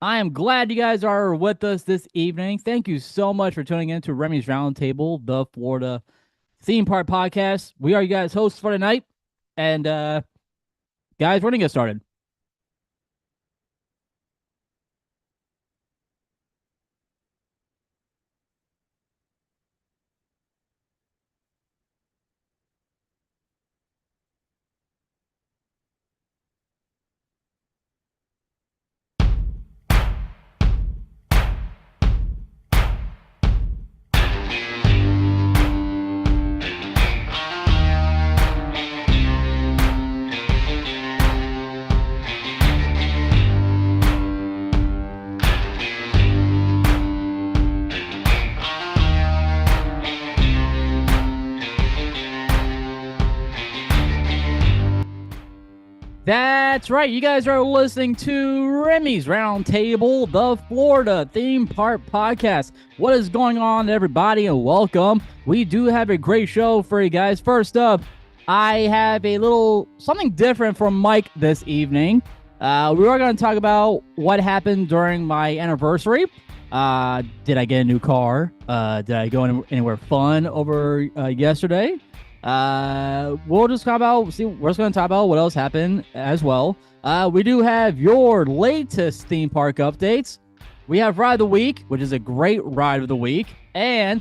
I am glad you guys are with us this evening. Thank you so much for tuning in to Remy's Roundtable, the Florida theme park podcast. We are you guys' hosts for tonight. And guys, we're gonna get started. That's right. You guys are listening to Remy's Roundtable, the Florida theme park podcast. What is going on, everybody, and welcome. We do have a great show for you guys. First up, I have a little something different from Mike this evening. We are going to talk about what happened during my anniversary. Did I get a new car? Did I go anywhere fun over yesterday? We'll just talk about, we're just going to talk about what else happened as well. We do have your latest theme park updates. We have Ride of the Week, which is a great Ride of the Week. And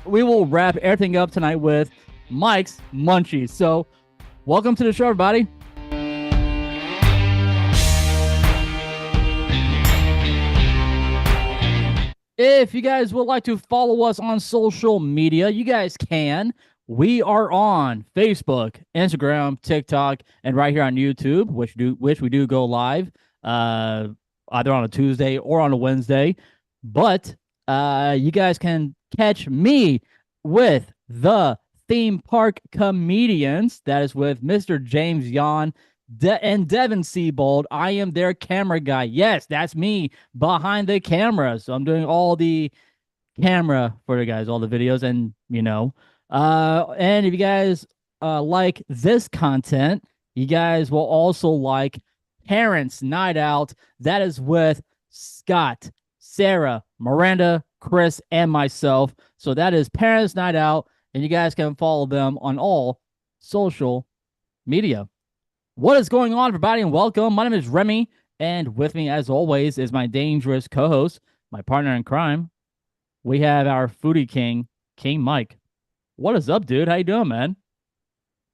we will wrap everything up tonight with Mike's Munchies. So, welcome to the show, everybody. If you guys would like to follow us on social media, you guys can. We are on Facebook, Instagram, TikTok, and right here on YouTube, which we do go live either on a Tuesday or on a Wednesday. But you guys can catch me with the theme park comedians. That is with Mr. James Yon and Devin Seabold. I am their camera guy. Yes, that's me behind the camera. So I'm doing all the camera for you guys, all the videos, and and if you guys like this content, you guys will also like Parents Night Out. That is with Scott, Sarah, Miranda, Chris, and myself. So that is Parents Night Out, and you guys can follow them on all social media. What is going on, everybody, and welcome. My name is Remy, and with me, as always, is my dangerous co-host, my partner in crime. We have our foodie king, King Mike. What is up, dude? How you doing, man?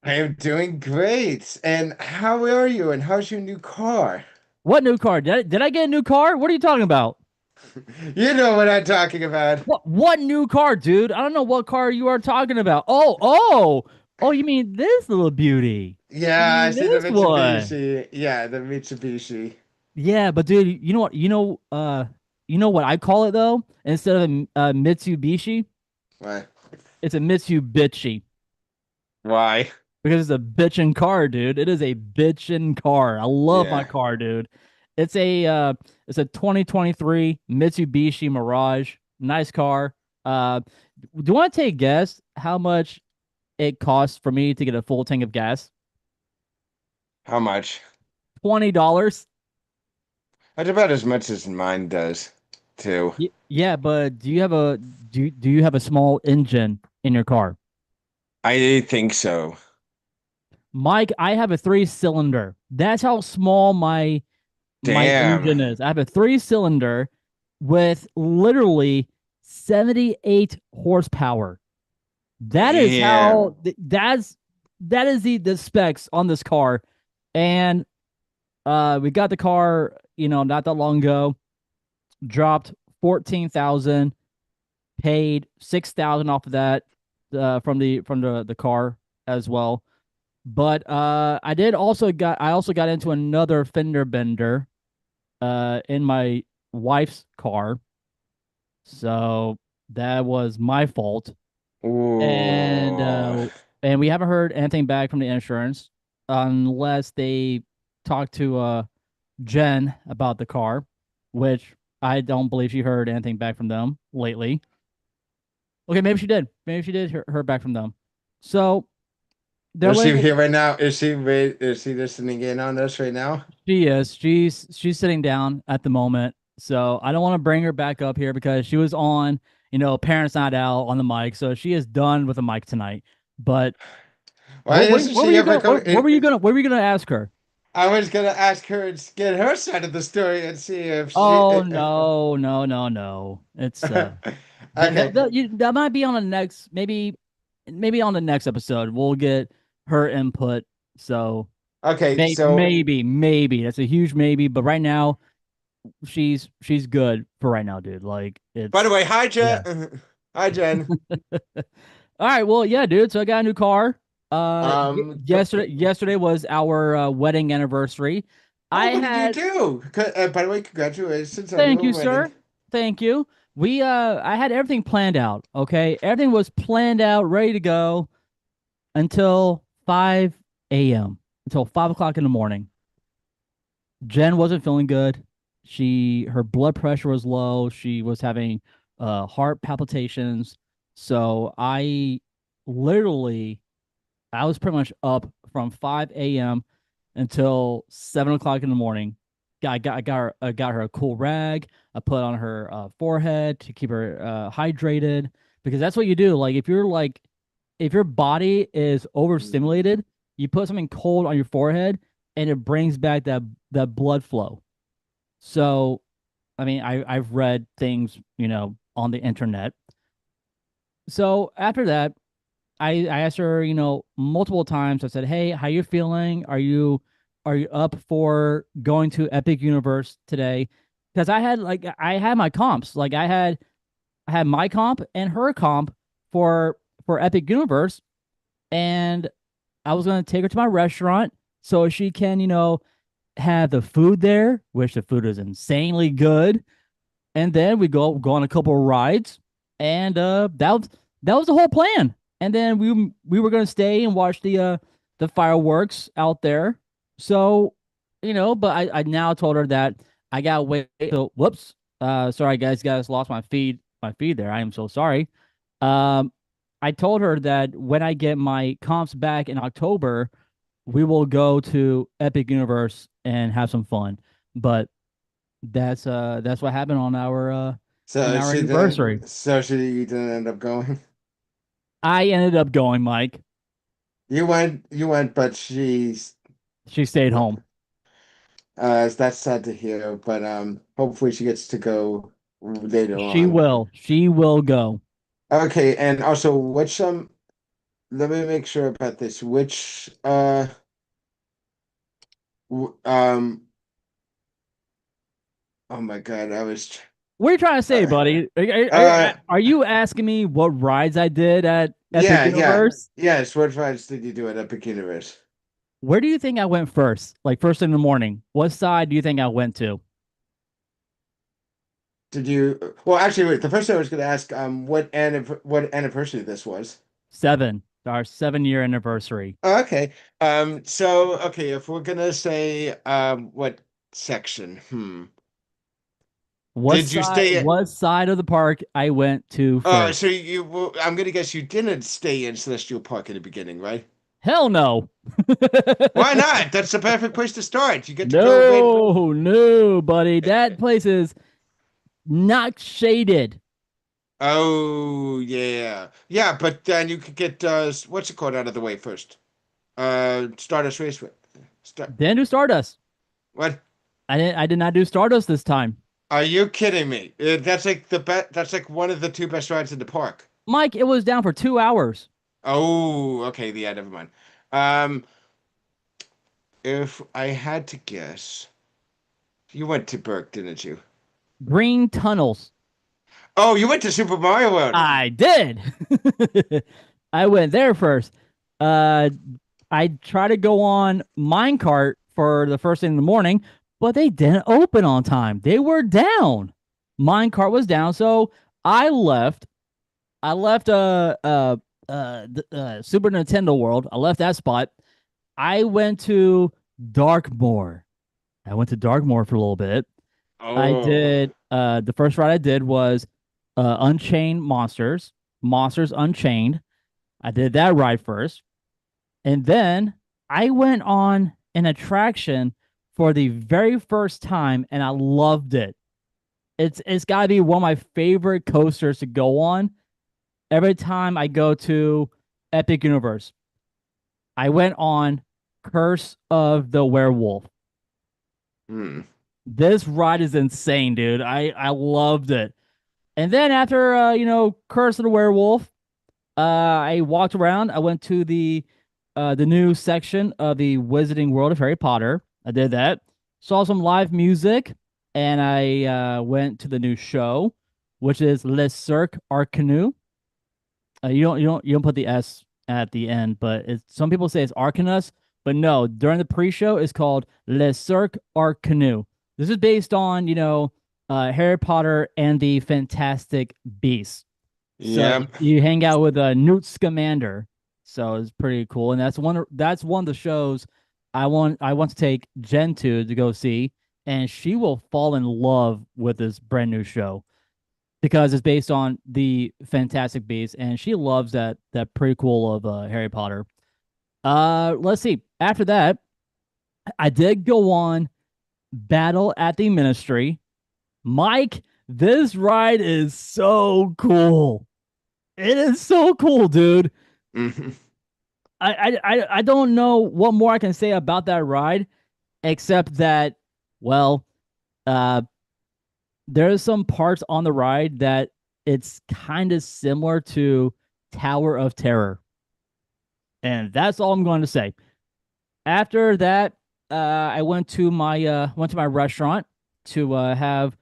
I am doing great. And how are you? And how's your new car? What new car? Did I get a new car? What are you talking about? You know what I'm talking about. What new car, dude? I don't know what car you are talking about. Oh, you mean this little beauty? You Yeah, I mean see the this one? Mitsubishi. Yeah, the Mitsubishi. Yeah, but dude, you know what? You know what I call it though? Instead of a Mitsubishi, What? it's a Mitsubishi Why? because it's a bitchin' car, dude. It is a bitchin' car. I love my Yeah. car, dude. It's a 2023 Mitsubishi Mirage. Nice car. Do you want to take a guess how much it costs for me to get a full tank of gas? How much? $20. That's about as much as mine does, too. Yeah, but do you have a small engine in your car? I think so. Mike, I have a three-cylinder. That's how small my Damn. engine is. I have a three-cylinder with literally 78 horsepower. That is Damn. how that is the specs on this car. And we got the car, not that long ago. Dropped 14,000, paid 6,000 off of that from the car as well. But I also got into another fender bender in my wife's car. So that was my fault. And Ooh. and we haven't heard anything back from the insurance unless they talk to Jen about the car, which I don't believe she heard anything back from them lately. Okay, maybe she did. Maybe she did hear back from them. So they're Is she waiting. here right now? Is she listening in on this right now? She is. She's sitting down at the moment. So I don't want to bring her back up here because she was on, Parents Night Out on the mic. So she is done with the mic tonight. But Why isn't what were she you ever gonna coming? what were you gonna ask her? I was gonna ask her and get her side of the story and see if she. Oh no, no, no, no. It's Okay, that might be on the next maybe on the next episode. We'll get her input. So okay. So, maybe that's a huge maybe, but right now she's good for right now, dude. Like by the it's way, hi yeah. Jen. Hi Jen. All right, well, yeah, dude. So I got a new car. Yesterday was our wedding anniversary. Oh, I what did you had do? By the way, congratulations on Thank your you, wedding. sir. Thank you. I had everything planned out, okay? Everything was planned out, ready to go until 5 a.m. until 5 o'clock in the morning. Jen wasn't feeling good. Her blood pressure was low. She was having heart palpitations. So literally I was pretty much up from 5 a.m. until 7 o'clock in the morning. I got her a cool rag. I put on her forehead to keep her hydrated because that's what you do. Like if your body is overstimulated, you put something cold on your forehead and it brings back that blood flow. So, I mean, I've read things, on the internet. So after that, I asked her, multiple times. I said, "Hey, how you feeling? Are you up for going to Epic Universe today?" Because I had my comps. Like I had my comp and her comp for Epic Universe, and I was gonna take her to my restaurant so she can, have the food there, which the food is insanely good, and then we go on a couple of rides, and that was the whole plan. And then we were gonna stay and watch the fireworks out there. So, but I now told her that I gotta wait. So, whoops, sorry guys, lost my feed there. I am so sorry. Um, I told her that when I get my comps back in October, we will go to Epic Universe and have some fun. But that's what happened on So our she didn't. anniversary. So she didn't end up going. I ended up going, Mike. You went, but she's. She stayed home. That's sad to hear, but hopefully she gets to go later She on. will. She will go. Okay, and also which let me make sure about this. Which w- um oh my God, I was What are you trying to say, uh, buddy? uh Are you asking me what rides I did at Epic yeah. Universe? Yes, what rides did you do at Epic Universe? Where do you think I went first? Like first in the morning. What side do you think I went to? Did you well actually wait, the first thing I was gonna ask what anniversary this was. 7. Our 7-year anniversary. Okay. So okay, if we're gonna say what section? Did you stay What side of the park I went to so first? well, I'm gonna guess you didn't stay in Celestial Park in the beginning, right? Hell no. Why not? That's the perfect place to start. You get to go right. No, no, buddy. That place is not shaded. Oh yeah, yeah. But then you could get what's it called out of the way first. Stardust Raceway. Start Didn't do Stardust. what? I did not do Stardust this time. Are you kidding me? That's like the best. That's like one of the two best rides in the park. Mike, it was down for 2 hours. Oh, okay. Yeah, never mind. Um, if I had to guess, you went to Burke, didn't you? Green tunnels. Oh, you went to Super Mario World. I did. I went there first. Uh, I tried to go on minecart for the first thing in the morning, but they didn't open on time. They were down. Minecart was down, so I left. I left Super Nintendo World. I left that spot. I went to Darkmoor. I went to Darkmoor for a little bit. I Oh, did the first ride I did was Unchained Monsters, Monsters Unchained. I did that ride first. And then I went on an attraction for the very first time and I loved it. It's got to be one of my favorite coasters to go on. Every time I go to Epic Universe, I went on Curse of the Werewolf. Hmm. This ride is insane, dude. I loved it. And then after Curse of the Werewolf, I walked around. I went to the new section of the Wizarding World of Harry Potter. I did that. Saw some live music, and I went to the new show, which is Le Cirque Arcanu. You don't put the S at the end, but some people say it's Arcanus, but no. During the pre-show, it's called Le Cirque Arcanu. This is based on Harry Potter and the Fantastic Beasts. So Yep. you hang out with Newt Scamander, so it's pretty cool, and that's one of the shows I want to take Jen to go see, and she will fall in love with this brand new show because it's based on the Fantastic Beasts, and she loves that prequel of Harry Potter. Let's see. After that, I did go on Battle at the Ministry. Mike, this ride is so cool. It is so cool, dude. Mhm. I don't know what more I can say about that ride, except that, well, uh, there's some parts on the ride that it's kind of similar to Tower of Terror, and that's all I'm going to say. After that, I went to my restaurant to have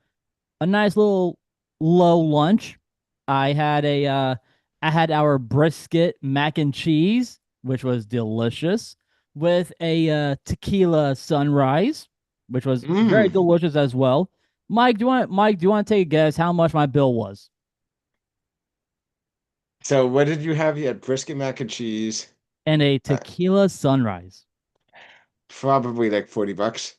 a nice little low lunch. I had a I had our brisket mac and cheese, which was delicious, with a tequila sunrise, which was very Mm. delicious as well. Mike, do you want to take a guess how much my bill was? So what did you have? You had brisket mac and cheese. And a Uh, tequila sunrise, Probably like $40.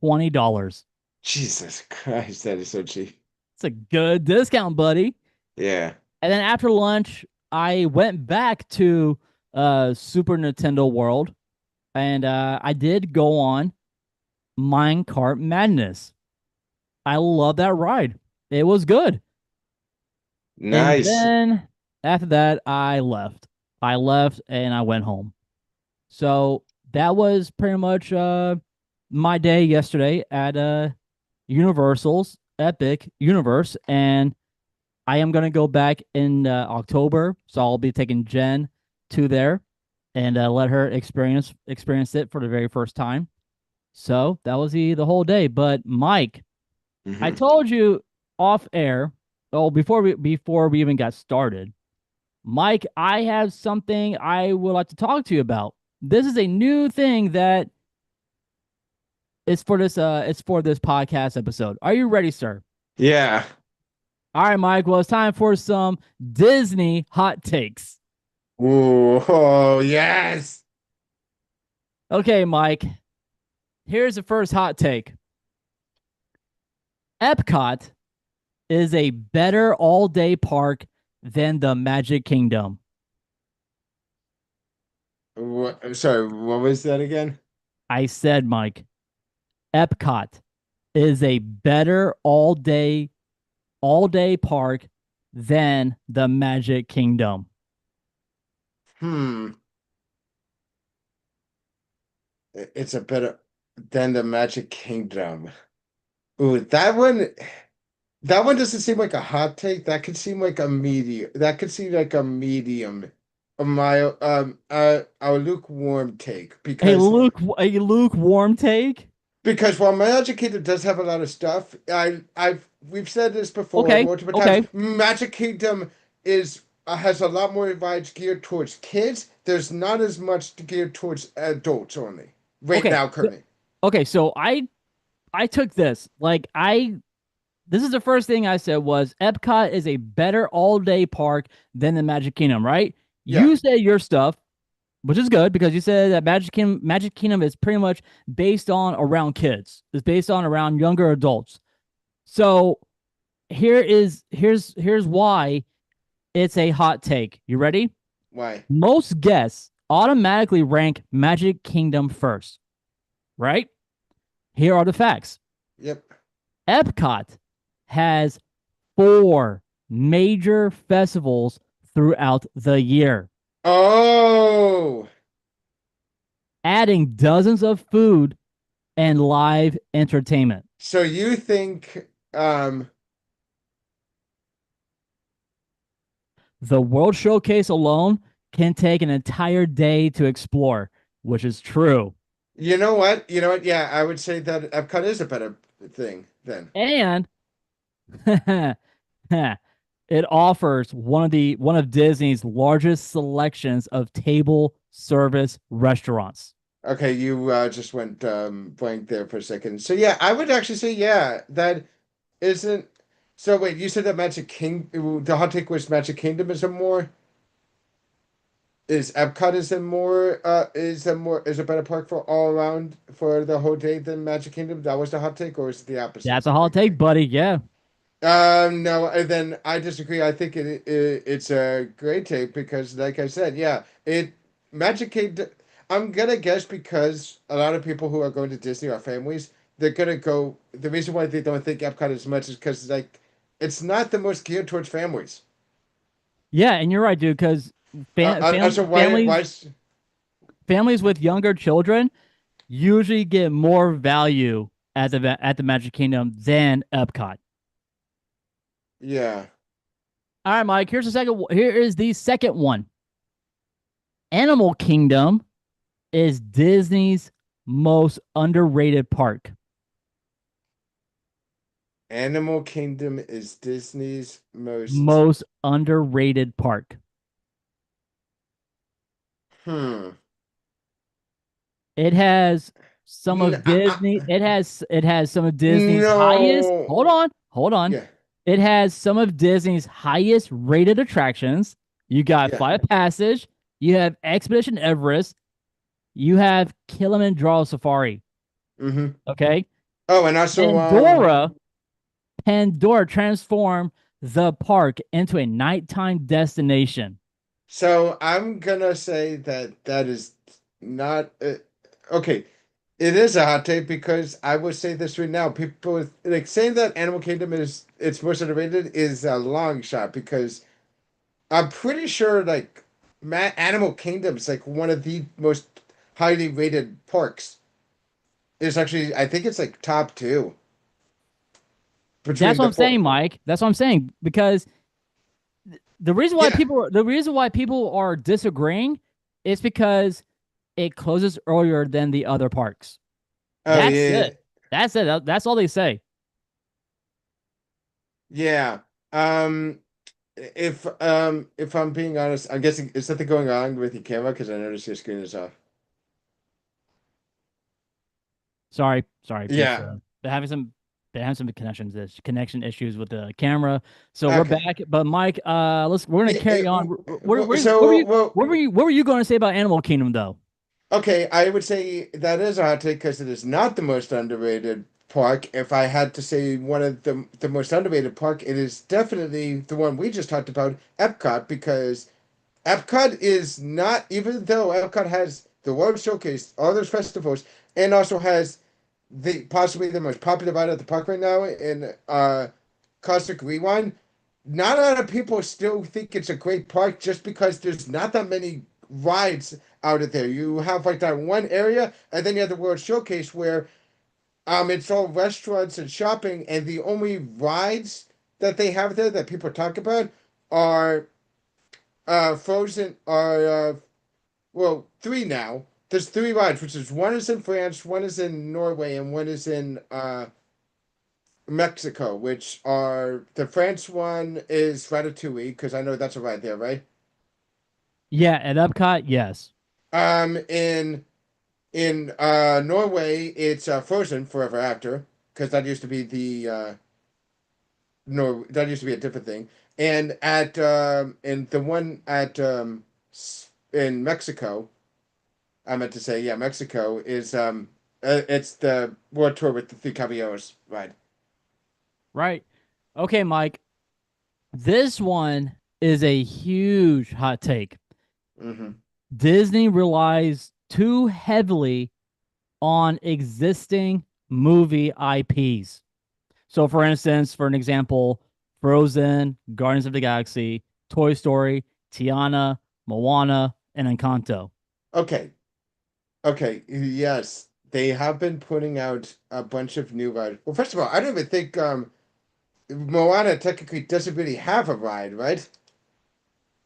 $20. Jesus Christ, that is so cheap. It's a good discount, buddy. Yeah. And then after lunch, I went back to Super Nintendo World, and I did go on Minecart Madness. I love that ride. It was good. And Nice. then after that, I left. I left and I went home. So that was pretty much my day yesterday at Universal's Epic Universe, and I am gonna go back in October, so I'll be taking Jen to there and let her experience it for the very first time. So that was the whole day. But Mike, I Hmm. told you off air. Oh, before we even got started, Mike, I have something I would like to talk to you about. This is a new thing that is for this podcast episode. Are you ready, sir? Yeah. All right, Mike. Well, it's time for some Disney hot takes. Ooh, oh, yes. Okay, Mike. Here's the first hot take. Epcot is a better all-day park than the Magic Kingdom. Sorry, what was that again? I said, Mike, Epcot is a better all day park than the Magic Kingdom. Hmm. It's a better than the Magic Kingdom. Ooh, that one doesn't seem like a hot take. That could seem like a medium. That could seem like a medium, a lukewarm take A lukewarm take. because while Magic Kingdom does have a lot of stuff, we've said this before Okay, multiple times. okay, Magic Kingdom is has a lot more rides geared towards kids. There's not as much geared towards adults only right okay, now currently. okay. So I took this like I this is the first thing I said was Epcot is a better all day park than the Magic Kingdom, right? Yeah, You said your stuff, which is good because you said that Magic Kingdom is pretty much based on around kids. It's based on around younger adults. So here's why it's a hot take. You ready? why? Most guests automatically rank Magic Kingdom first, right? Here are the facts. Yep. Epcot has four major festivals throughout the year, Oh, adding dozens of food and live entertainment. so you think The World Showcase alone can take an entire day to explore, which is true. you know what? You know what? Yeah, I would say that Epcot is a better thing then. And it offers one of Disney's largest selections of table service restaurants. Okay, you just went blank there for a second. So yeah, I would actually say yeah, that isn't. So wait, you said that Magic King, the hot take was Magic Kingdom is a more is Epcot is a better park for all around for the whole day than Magic Kingdom? That was the hot take, or is it the opposite? That's a hot take, buddy. Yeah. No, then I disagree. I think it's a great take because, like I said, yeah, it Magic Kingdom. I'm gonna guess because a lot of people who are going to Disney are families. They're gonna go. The reason why they don't think Epcot as much is because like it's not the most geared towards families. Yeah, and you're right, dude, because So why? families with younger children usually get more value at the Magic Kingdom than Epcot. Yeah. All right, Mike. Here is the second one. Animal Kingdom is Disney's most underrated park. Animal Kingdom is Disney's most. Most underrated park. Hmm. It has some N- of Disney. It has some of Disney's highest. Hold no. on, hold on. Yeah. It has some of Disney's highest rated attractions. You got Yeah. Flight of Passage. You have Expedition Everest. You have Kilimanjaro Safari. Mm-hmm. Okay, Oh, and also Pandora. Pandora transformed the park into a nighttime destination. so I'm gonna say that that is not okay. It is a hot take because I would say this right now. People like saying that Animal Kingdom is it's most underrated is a long shot because I'm pretty sure like Animal Kingdom is like one of the most highly rated parks. It's actually I think it's like top two That's between what the I'm four. saying, Mike. That's what I'm saying because Yeah. the reason why people are disagreeing is because it closes earlier than the other parks. Oh That's yeah. it. That's it. That's all they say. Yeah. Um. If I'm being honest, I'm guessing is something going on with your camera because I noticed your screen is off. Sorry. Just Yeah. they're having some connection issues with the camera. So we're Okay. back. But Mike, we're gonna carry on. Well, What were you going to say about Animal Kingdom though? okay, I would say that is a hot take because it is not the most underrated park. If I had to say one of the most underrated park, it is definitely the one we just talked about, Epcot, because Epcot is not, even though Epcot has the World Showcase, all those festivals, and also has the possibly the most popular ride at the park right now in Cosmic Rewind. Not a lot of people still think it's a great park just because there's not that many rides out of there. You have like that one area, and then you have the World Showcase where it's all restaurants and shopping, and the only rides that they have there that people talk about are Frozen are well, three now. There's three rides, which is one is in France, one is in Norway, and one is in Mexico. Which are the France one is Ratatouille because I know that's a ride there, right? Yeah, at Epcot, yes. In Norway, it's Frozen Forever After because that used to be the no, that used to be a different thing. And at in the one at in Mexico. I meant to say, yeah, Mexico is it's the world tour with the three caballeros ride. Right. Okay, Mike. This one is a huge hot take. Hmm. Disney relies too heavily on existing movie IPs. So, for instance, for an example, Frozen, Guardians of the Galaxy, Toy Story, Tiana, Moana, and Encanto. Okay. Okay. Yes. They have been putting out a bunch of new rides. Well, first of all, I don't even think Moana technically doesn't really have a ride, right?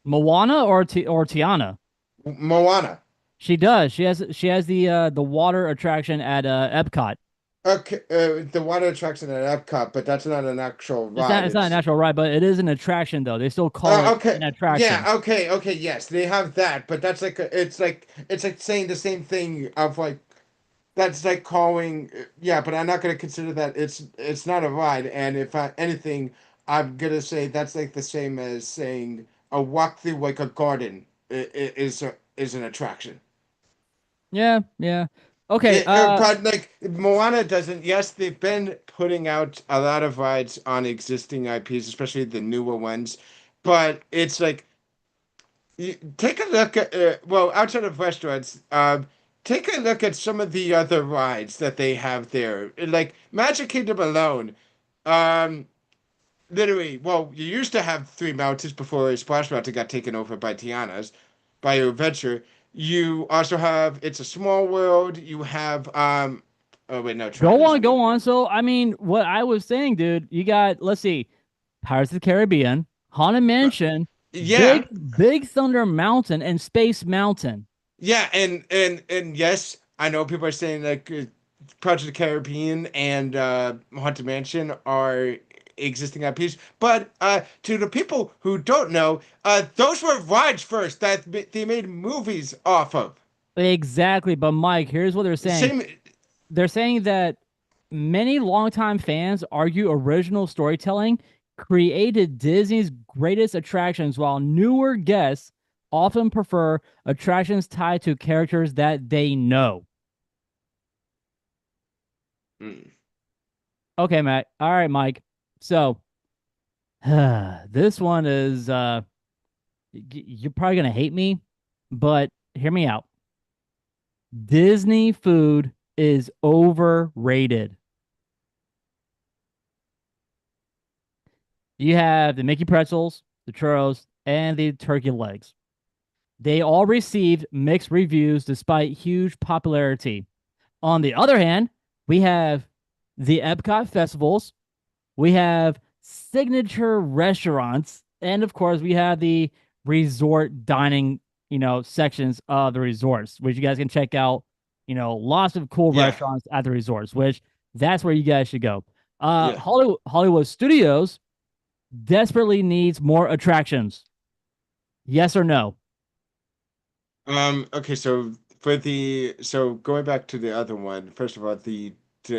Moana or Tiana? Moana. She does. She has the water attraction at Epcot. Okay, the water attraction at Epcot, but that's not an actual It's ride. not it's not a It's natural ride, but it is an attraction though. They still call it okay. an Yeah, attraction. okay, yes, they have that, but that's like it's like saying the same thing of like that's like calling yeah, but I'm not gonna consider that it's not a ride, and if anything, I'm gonna say that's like the same as saying a walk through like a garden is an attraction. Yeah, yeah. Okay, But like Moana doesn't. Yes, they've been putting out a lot of rides on existing IPs, especially the newer ones. But it's like take a look at well, outside of restaurants, take a look at some of the other rides that they have there. Like Magic Kingdom alone, um, literally. Well, you used to have three mountains before Splash Mountain got taken over by Tiana's, by Adventure. You also have It's a Small World. You have oh wait, no, go Travelers on, in go on. So, I mean, what I was saying, dude, you got, let's see, Pirates of the Caribbean, Haunted uh, Mansion, yeah, Big Thunder Mountain, and Space Mountain. yeah, and yes, I know people are saying like Pirates of the Caribbean and Haunted Mansion are existing IPs, but to the people who don't know, those were rides first that they made movies off of. Exactly. But Mike, here's what they're saying. Same, They're saying that many longtime fans argue original storytelling created Disney's greatest attractions, while newer guests often prefer attractions tied to characters that they know. mm, Okay, Matt. All right, Mike. So this one is you're probably gonna hate me, but hear me out. Disney food is overrated. You have the Mickey pretzels, the churros, and the turkey legs. They all received mixed reviews despite huge popularity. On the other hand, we have the Epcot festivals, we have signature restaurants, and of course, we have the resort dining, sections of the resorts, which you guys can check out. Lots of cool yeah, restaurants at the resorts, which that's where you guys should go. yeah. Hollywood Studios desperately needs more attractions. Yes or no? Okay, so so going back to the other one, first of all, the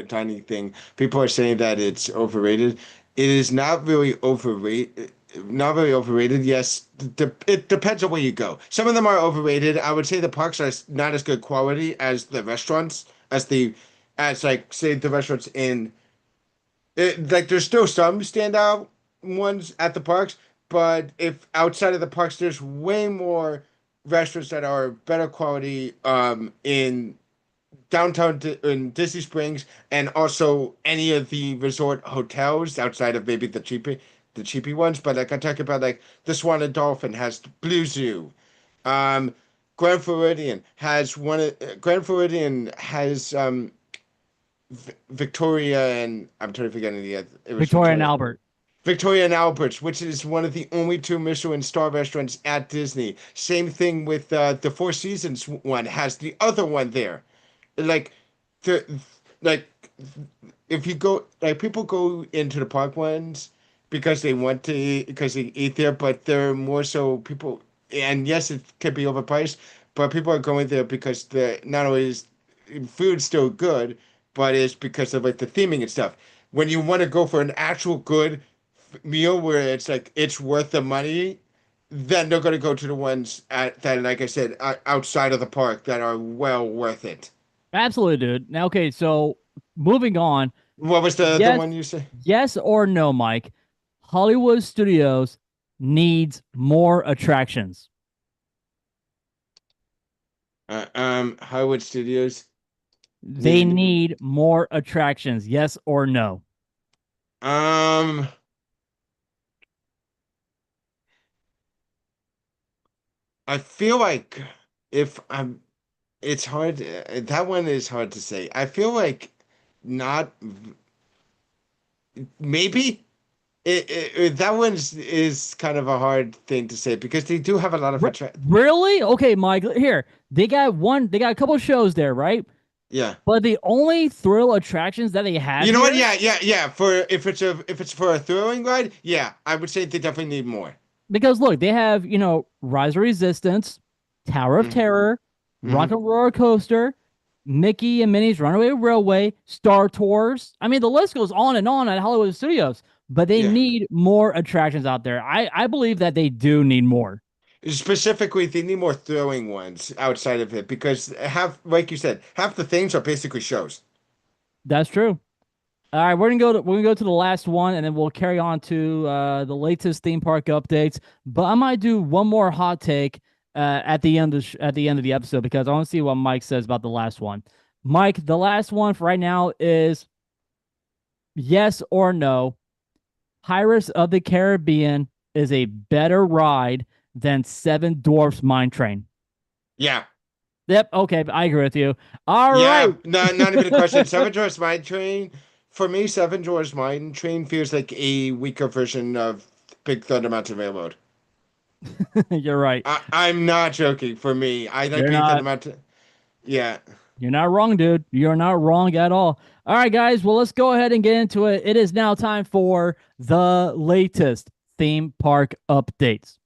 tiny thing, people are saying that it's overrated. It is not really overrated. Not really overrated. Yes, it depends on where you go. Some of them are overrated. I would say the parks are not as good quality as the restaurants, as like say the restaurants in like there's still some standout ones at the parks, but if outside of the parks, there's way more restaurants that are better quality in in Disney Springs and also any of the resort hotels outside of maybe the cheapy ones. But like I talk about like the Swan and Dolphin has Blue Zoo. Um Grand Floridian has Victoria and I'm trying to forget the other. It was Victoria and Victoria. Albert. Victoria and Albert's, which is one of the only two Michelin star restaurants at Disney. Same thing with the Four Seasons one has the other one there. Like the like if you go like people go into the park ones because they want to because they eat there, but they're more so people and yes, it can be overpriced, but people are going there because the not only is food still good, but it's because of like the theming and stuff. When you want to go for an actual good meal where it's like it's worth the money, then they're going to go to the ones that, like I said, outside of the park that are well worth it. Absolutely, dude. Now, okay, so moving on. What was the Yes, one you say? yes or no, Mike? Hollywood Studios needs more attractions. Hollywood Studios They need need more attractions. Yes or no? Um, I feel like if I'm, it's hard. That one is hard to say. I feel like not. Maybe that one is kind of a hard thing to say because they do have a lot of attract. Really? Okay, Mike. Here, they got a couple shows there, right? Yeah. But the only thrill attractions that they have You know what? here, Yeah. For if it's for a throwing ride, yeah, I would say they definitely need more. because look, they have, Rise of Resistance, Tower of Mm-hmm. Terror, Rock Mm-hmm. and Roller Coaster, Mickey and Minnie's Runaway Railway, Star Tours. I mean, the list goes on at Hollywood Studios, but they Yeah. need more attractions out there. I believe that they do need more. Specifically, they need more throwing ones outside of it because half, like you said, half the things are basically shows. That's true. All right, we're gonna go to the last one, and then we'll carry on to the latest theme park updates. But I might do one more hot take at the end of at the end of the episode because I want to see what Mike says about the last one. Mike, the last one for right now is yes or no. Pirates of the Caribbean is a better ride than Seven Dwarfs Mine Train. Yeah. Yep. Okay, I agree with you. All right. Yeah. Not even a question. Seven Dwarfs Mine Train. For me, Seven Dwarfs Mine Train feels like a weaker version of Big Thunder Mountain Railroad. You're right. I'm not joking. For me, I like You're Big Thunder not. Mountain. Yeah. You're not wrong, dude. You're not wrong at all. All right, guys. Well, let's go ahead and get into it. It is now time for the latest theme park updates.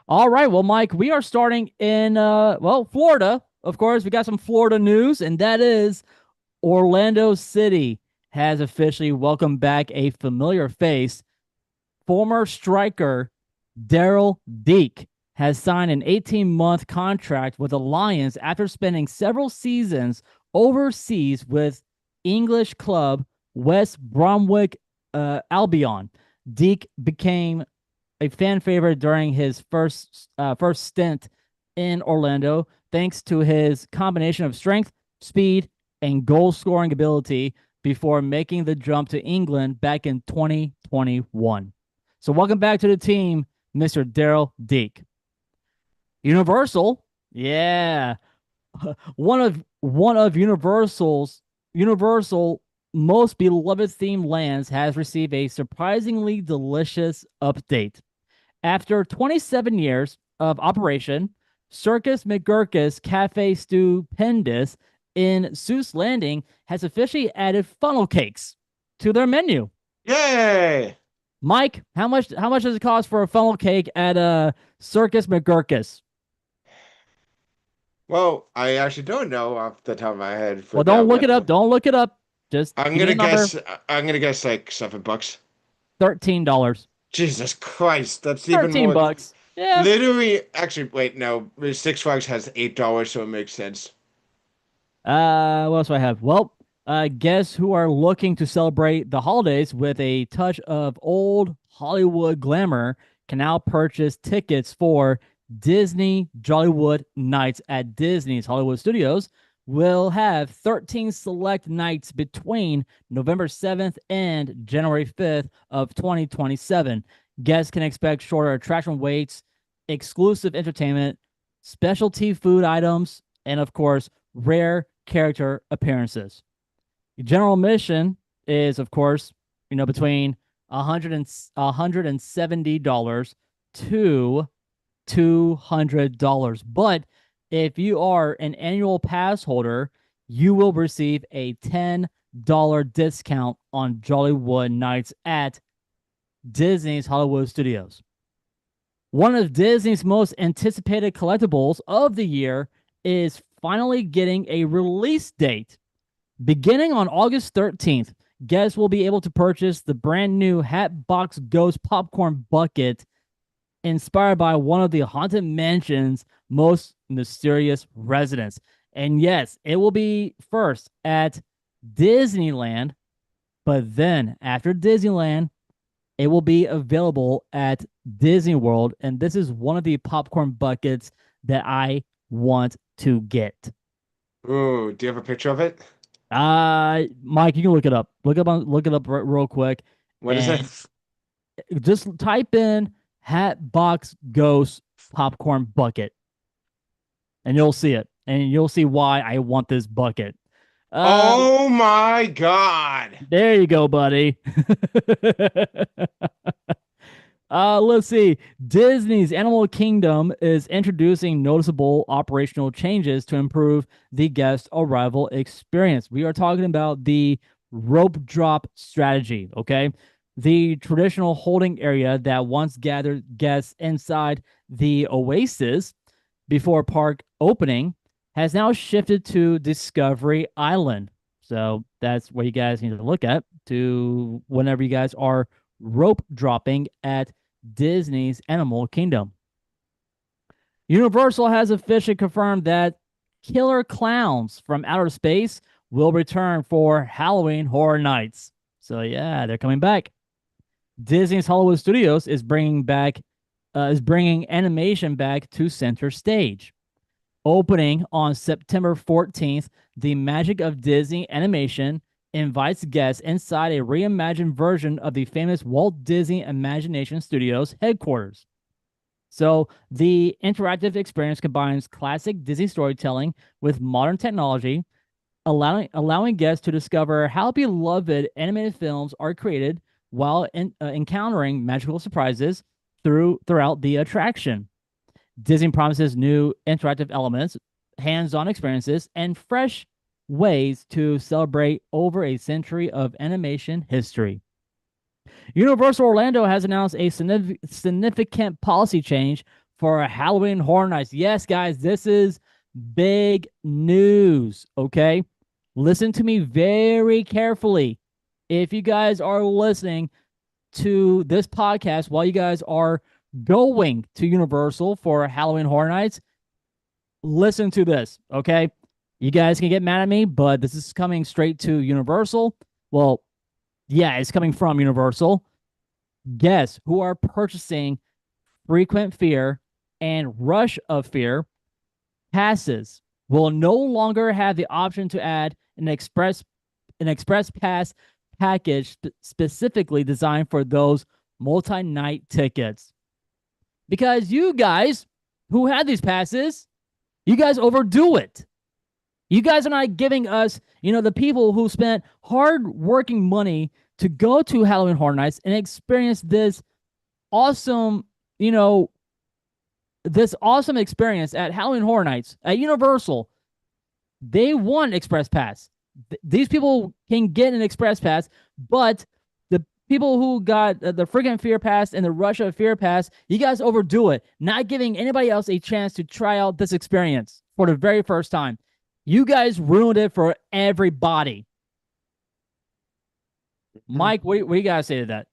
All right. Well, Mike, we are starting in Florida. Of course, we got some Florida news, and that is Orlando City has officially welcomed back a familiar face. Former striker Daryl Deke has signed an 18-month contract with the Lions after spending several seasons overseas with English club West Bromwich Albion. Deke became a fan favorite during his first stint in Orlando, thanks to his combination of strength, speed, and goal scoring ability before making the jump to England back in 2021. So welcome back to the team, Mr. Daryl Deke. Universal, yeah, one of Universal most beloved themed lands has received a surprisingly delicious update. After 27 years of operation, Circus McGurkus Cafe Stupendous in Seuss Landing has officially added funnel cakes to their menu. Yay! Mike, how much does it cost for a funnel cake at Circus McGurkus? Well, I actually don't know off the top of my head for Well, don't that look it one. up. Don't look it up. Just I'm give me a gonna number. guess. I'm gonna guess like $7. $13. Jesus Christ, that's even 13 more. bucks. Yeah. Literally, actually, wait, no. Six Flags has $8, so it makes sense. What else do I have? Well, guests who are looking to celebrate the holidays with a touch of old Hollywood glamour can now purchase tickets for Disney Jollywood Nights at Disney's Hollywood Studios. Will have 13 select nights between November 7th and January 5th of 2027. Guests can expect shorter attraction waits, exclusive entertainment, specialty food items, and of course, rare character appearances. The general mission is, of course, between $170 to $200. But if you are an annual pass holder, you will receive a $10 discount on Jollywood nights at Disney's Hollywood Studios. One of Disney's most anticipated collectibles of the year is finally getting a release date. Beginning on August 13th, guests will be able to purchase the brand new Hatbox Ghost popcorn bucket inspired by one of the Haunted Mansion's most mysterious residents. And yes, it will be first at Disneyland, but then after Disneyland, it will be available at Disney World. And this is one of the popcorn buckets that I want to get. Ooh, do you have a picture of it? Mike, you can look it up. Look it up real quick, What is and that? just type in Hatbox Ghost popcorn bucket, and you'll see it, and you'll see why I want this bucket. Uh, Oh my God. there you go, buddy. Let's see. Disney's Animal Kingdom is introducing noticeable operational changes to improve the guest arrival experience. We are talking about the rope drop strategy, okay? The traditional holding area that once gathered guests inside the Oasis before park opening has now shifted to Discovery Island. So that's what you guys need to look at to whenever you guys are rope dropping at Disney's Animal Kingdom. Universal has officially confirmed that killer clowns from outer space will return for Halloween Horror Nights. So yeah, they're coming back. Disney's Hollywood Studios is bringing animation back to center stage. Opening on September 14th, the Magic of Disney Animation invites guests inside a reimagined version of the famous Walt Disney Imagination Studios headquarters. So the interactive experience combines classic Disney storytelling with modern technology, allowing guests to discover how beloved animated films are created while encountering magical surprises throughout the attraction. Disney promises new interactive elements, hands-on experiences, and fresh ways to celebrate over a century of animation history. Universal Orlando has announced a significant policy change for Halloween Horror Nights. Yes, guys, this is big news, okay? Listen to me very carefully. If you guys are listening to this podcast while you guys are going to Universal for Halloween Horror Nights, listen to this, okay? You guys can get mad at me, but this is coming straight to Universal. Well, yeah, it's coming from Universal. Guests who are purchasing Frequent Fear and Rush of Fear passes will no longer have the option to add an express pass package specifically designed for those multi-night tickets. Because you guys who had these passes, you guys overdo it. You guys are not giving us, the people who spent hard working money to go to Halloween Horror Nights and experience this awesome, this awesome experience at Halloween Horror Nights at Universal. They want Express Pass. These people can get an Express Pass, but the people who got the freaking Fear Pass and the Russia Fear Pass, you guys overdo it, not giving anybody else a chance to try out this experience for the very first time. You guys ruined it for everybody. Mike, what you got to say to that?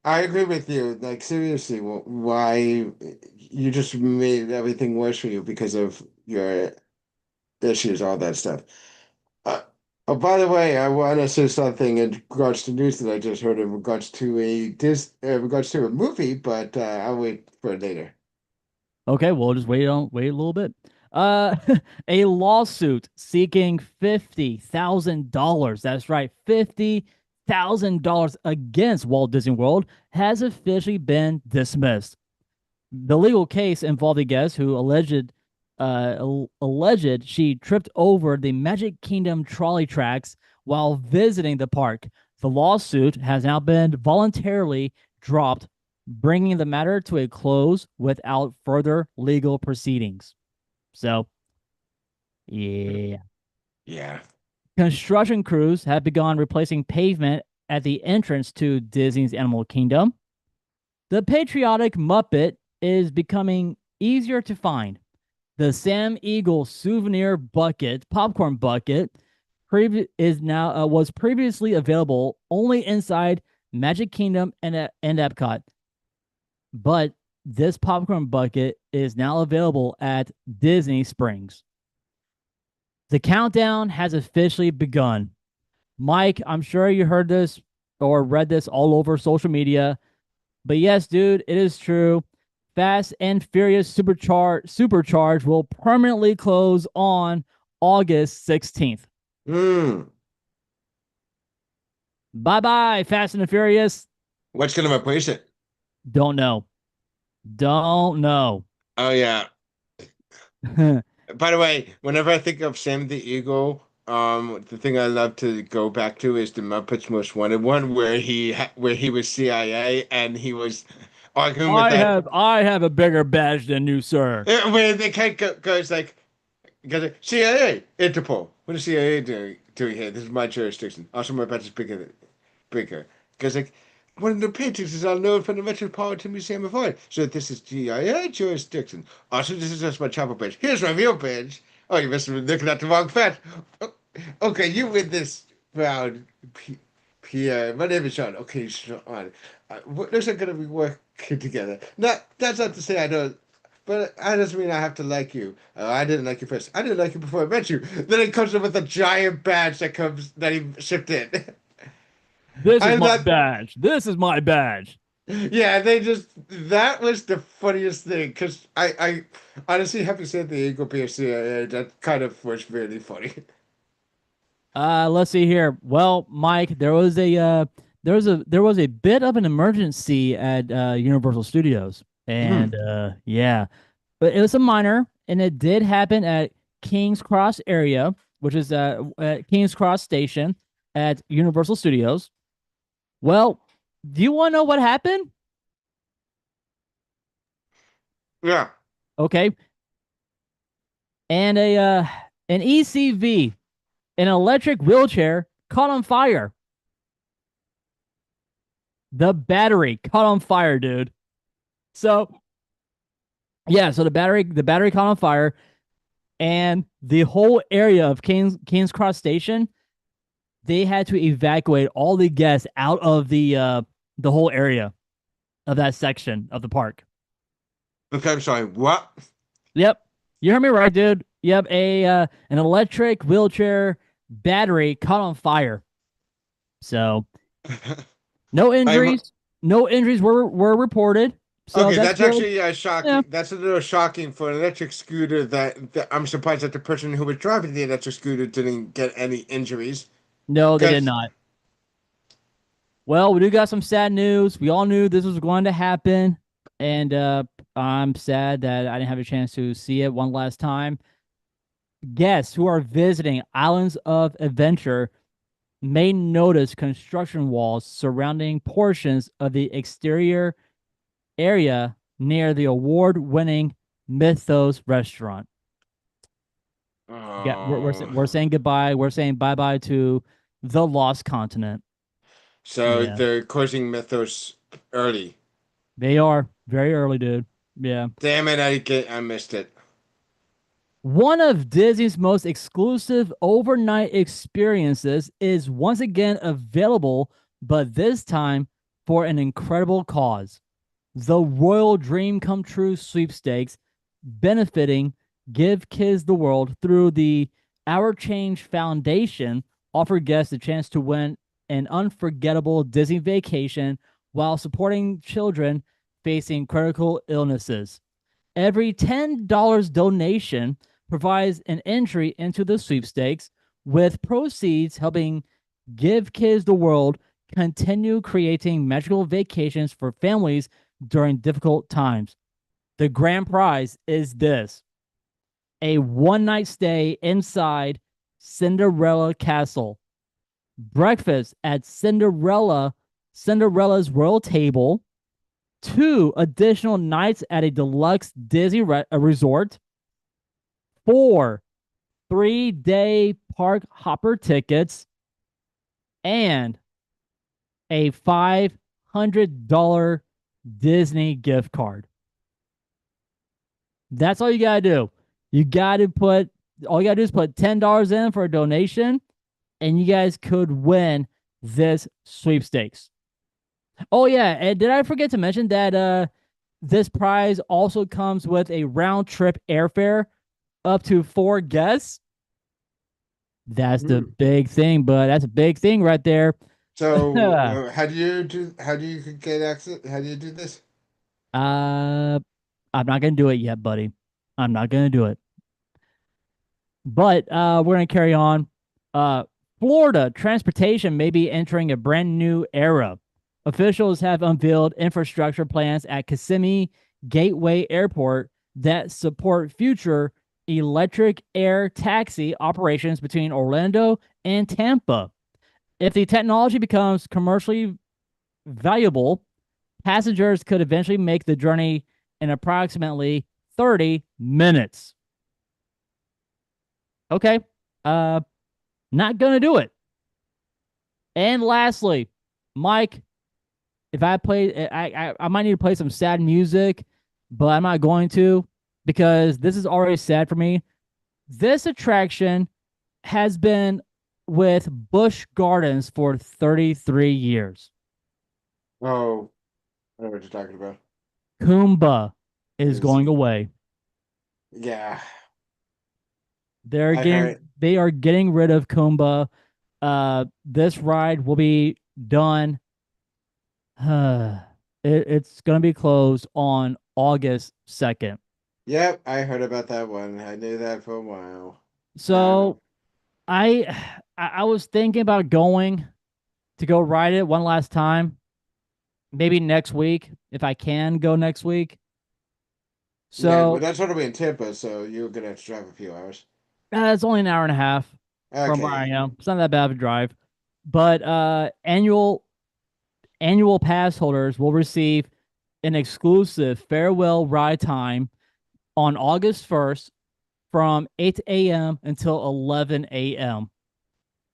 I agree with you. Like, seriously, why you just made everything worse for you because of your issues, all that stuff. Uh, oh, by the way, I want to say something in regards to news that I just heard in regards to a movie, but I'll wait for it later. Okay, we'll just wait a little bit. Uh, a lawsuit seeking $50,000. That's right, $50,000 against Walt Disney World has officially been dismissed. The legal case involved a guest who alleged she tripped over the Magic Kingdom trolley tracks while visiting the park. The lawsuit has now been voluntarily dropped, bringing the matter to a close without further legal proceedings. So, yeah. Yeah. Construction crews have begun replacing pavement at the entrance to Disney's Animal Kingdom. The patriotic Muppet is becoming easier to find. The Sam Eagle souvenir bucket, popcorn bucket, was previously available only inside Magic Kingdom and Epcot. But this popcorn bucket is now available at Disney Springs. The countdown has officially begun. Mike, I'm sure you heard this or read this all over social media. But yes, dude, it is true. Fast and Furious Supercharge will permanently close on August 16th. Hmm. Bye bye, Fast and the Furious. What's gonna replace it? Don't know. Don't know. Oh yeah. By the way, whenever I think of Sam the Eagle, the thing I love to go back to is the Muppets Most Wanted one, where he was CIA and he was arguing with that. I have a bigger badge than you, sir. Where the kid goes like, CIA, Interpol. What is CIA doing here? This is my jurisdiction. Also, my badge is bigger. Because like one of the paintings is unknown from the Metropolitan Museum of Art. So this is GIA jurisdiction. Also, this is just my travel badge. Here's my real badge. Oh, you must have been looking at the wrong badge. Oh, okay, you win this round, Pierre. My name is Sean. Okay, Sean. Looks like we're gonna be working together. That's not to say I don't. But that doesn't mean I have to like you. I didn't like you first. I didn't like you before I met you. Then it comes up with a giant badge that he shipped in. This is I'm my not. badge. This is my badge. Yeah, they just that was the funniest thing because I honestly have to say the Eagle PSC that kind of was really funny. Let's see here. Well, Mike, there was a bit of an emergency at Universal Studios, Hmm. and yeah, but it was a minor, and it did happen at King's Cross area, which is at King's Cross Station at Universal Studios. Well, do you want to know what happened? Yeah. Okay, and an ECV, an electric wheelchair, caught on fire. The battery caught on fire, dude. So yeah, so the battery caught on fire, and the whole area of King's Cross Station, they had to evacuate all the guests out of the whole area of that section of the park. Okay, I'm sorry. What? Yep, you heard me right, dude. Yep, a an electric wheelchair battery caught on fire. So no I'm injuries, no injuries were reported. So okay. that's That's good. actually Yeah. shocking. That's a little shocking for an electric scooter. That I'm surprised that the person who was driving the electric scooter didn't get any injuries. No, they did Because not. Well, we do got some sad news. We all knew this was going to happen, and I'm sad that I didn't have a chance to see it one last time. Guests who are visiting Islands of Adventure may notice construction walls surrounding portions of the exterior area near the award-winning Mythos restaurant. Yeah, oh, we're saying goodbye. We're saying bye bye to the Lost Continent. so Yeah, they're closing Mythos early. they are very early, dude. Yeah. Damn it! I missed it. One of Disney's most exclusive overnight experiences is once again available, but this time for an incredible cause. The Royal Dream Come True sweepstakes benefiting Give Kids the World through the Our Change Foundation offer guests a chance to win an unforgettable Disney vacation while supporting children facing critical illnesses. Every $10 donation provides an entry into the sweepstakes, with proceeds helping Give Kids the World continue creating magical vacations for families during difficult times. The grand prize is this: a one night stay inside Cinderella Castle, breakfast at Cinderella's royal table, 2 additional nights at a deluxe Disney resort, 4 3-day park hopper tickets, and a $500 Disney gift card. That's all you gotta do. You gotta put all you gotta do is put $10 in for a donation, and you guys could win this sweepstakes. Oh yeah, and did I forget to mention that this prize also comes with a round trip airfare up to 4 guests? That's the Hmm. big thing, but that's a big thing right there. So, uh, how do you get access? How do you do this? I'm not gonna do it yet, buddy. I'm not gonna do it. But we're going to carry on. Uh, Florida transportation may be entering a brand new era. Officials have unveiled infrastructure plans at Kissimmee Gateway Airport that support future electric air taxi operations between Orlando and Tampa. If the technology becomes commercially valuable, passengers could eventually make the journey in approximately 30 minutes. Okay. Uh, Not gonna do it. And lastly, Mike, if I play, I might need to play some sad music, but I'm not going to because this is already sad for me. This attraction has been with Busch Gardens for 33 years. Oh, I know what you're talking about. Kumba is Is going away. yeah, They're I getting heard. they are getting rid of Kumba. This ride will be done. It's gonna be closed on August 2nd. Yep, I heard about that one. I knew that for a while. So I I was thinking about going to go ride it one last time, maybe next week if I can go next week. Yeah, well, So that's gonna be in Tampa, so you're gonna have to drive a few hours. it's only an hour and a half from where I Okay. am. It's not that bad of a drive. But annual pass holders will receive an exclusive farewell ride time on August 1st from 8 a.m. until 11 a.m.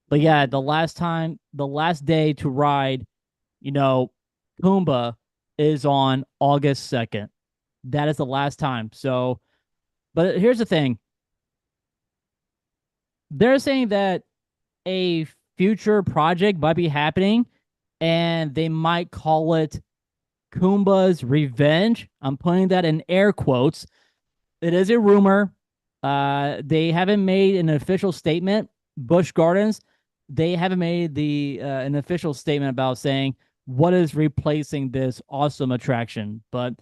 But yeah, the last day to ride, you know, Pumbaa is on August 2nd. That is the last time. So, but here's the thing. They're saying that a future project might be happening and they might call it Kumba's Revenge. I'm putting that in air quotes. It is a rumor. They haven't made an official statement. Busch Gardens, they haven't made the an official statement about saying what is replacing this awesome attraction. But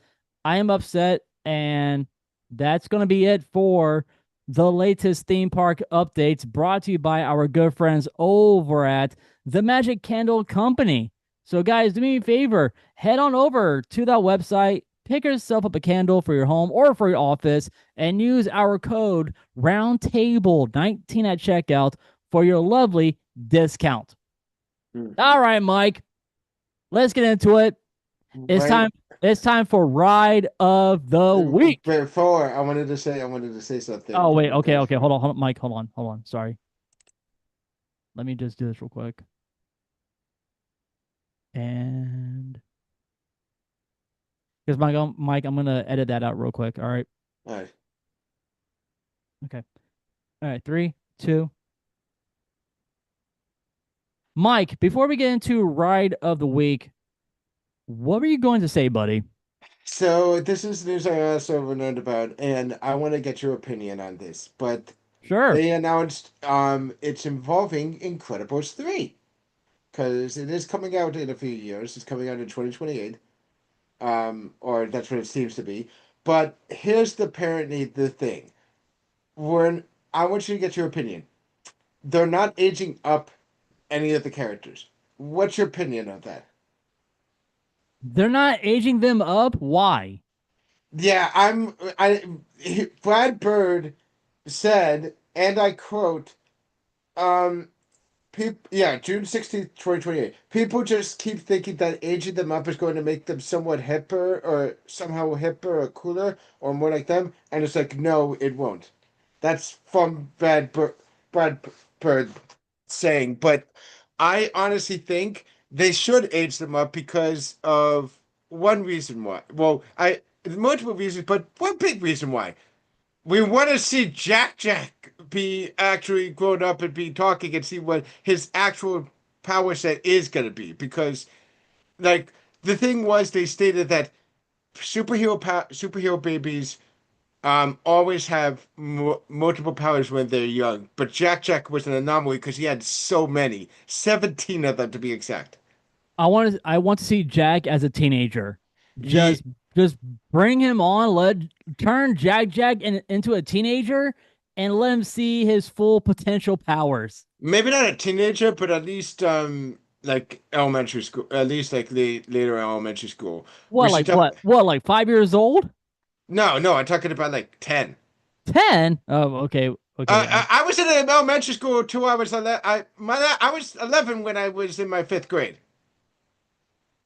I am upset, and that's going to be it for the latest theme park updates brought to you by our good friends over at the Magic Candle Company. So, guys, do me a favor, head on over to that website, pick yourself up a candle for your home or for your office, and use our code Roundtable19 at checkout for your lovely discount. Hmm. All right, Mike, let's get into it. It's Right time. It's time for ride of the week. before I wanted to say something Oh wait, about okay, that. okay. Hold on, Mike. Hold on. Sorry. Let me just do this real quick. And because Mike, I'm gonna edit that out real quick. All right. All right. Okay. All right. Three, two. Mike, before we get into ride of the week, what were you going to say, buddy? So this is news I also learned about, and I want to get your opinion on this. But Sure. they announced it's involving Incredibles 3 because it is coming out in a few years. It's coming out in 2028. Or that's what it seems to be. But here's apparently the thing. When I want you to get your opinion. They're not aging up any of the characters. What's your opinion of that? They're not aging them up. Why? Yeah, Brad Bird said, and I quote, um, yeah, June 16th, 2028. People just keep thinking that aging them up is going to make them somewhat hipper or somehow hipper or cooler or more like them. And it's like, no, it won't. That's from Brad Bird saying. But I honestly think they should age them up because of one reason why. Well, multiple reasons, but one big reason why. We want to see Jack be actually grown up and be talking and see what his actual power set is going to be. Because, like, the thing was, they stated that superhero babies always have multiple powers when they're young. But Jack was an anomaly because he had so many, 17 of them to be exact. I want to see Jack as a teenager. Ye Just just bring him on. Let turn into a teenager and let him see his full potential powers. Maybe not a teenager, but at least like elementary school, at least like later elementary school. We What, should like def what, like 5 years old? no, I'm talking about like 10. 10? Oh, okay. Okay. I was in elementary school too. I was 11. I was 11 when I was in my fifth grade.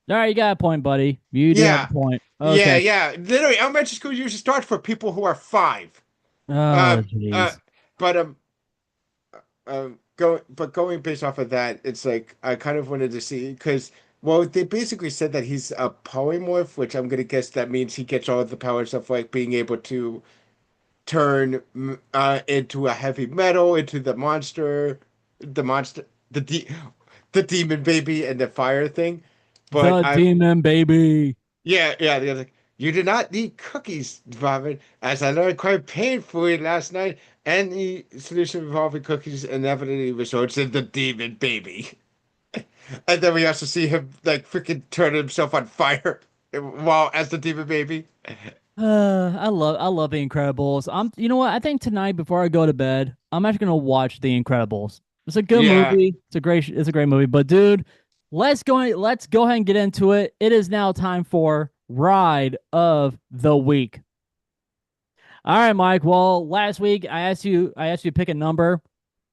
All right, you got a point, buddy. You do have a Yeah, point. yeah, Okay. yeah. Literally, elementary school usually starts for people who are 5. Oh, Uh, uh, jeez. but going based off of that, it's like I kind of wanted to see because well, they basically said that he's a polymorph, which I'm gonna guess that means he gets all of the powers of like being able to turn into a heavy metal, into the monster, the demon baby, and the fire thing. But The demon baby. yeah, the other. You did not need cookies, Robin, as I learned quite painfully last night. Any solution involving cookies inevitably results in the demon baby. And then we also see him like freaking turn himself on fire while as the demon baby. I love The Incredibles. You know what? I think tonight before I go to bed, I'm actually gonna watch The Incredibles. It's a good Yeah, movie. It's a great movie. But dude, let's go ahead and get into it. It is now time for Ride of the Week. All right, Mike. Well, last week I asked you to pick a number,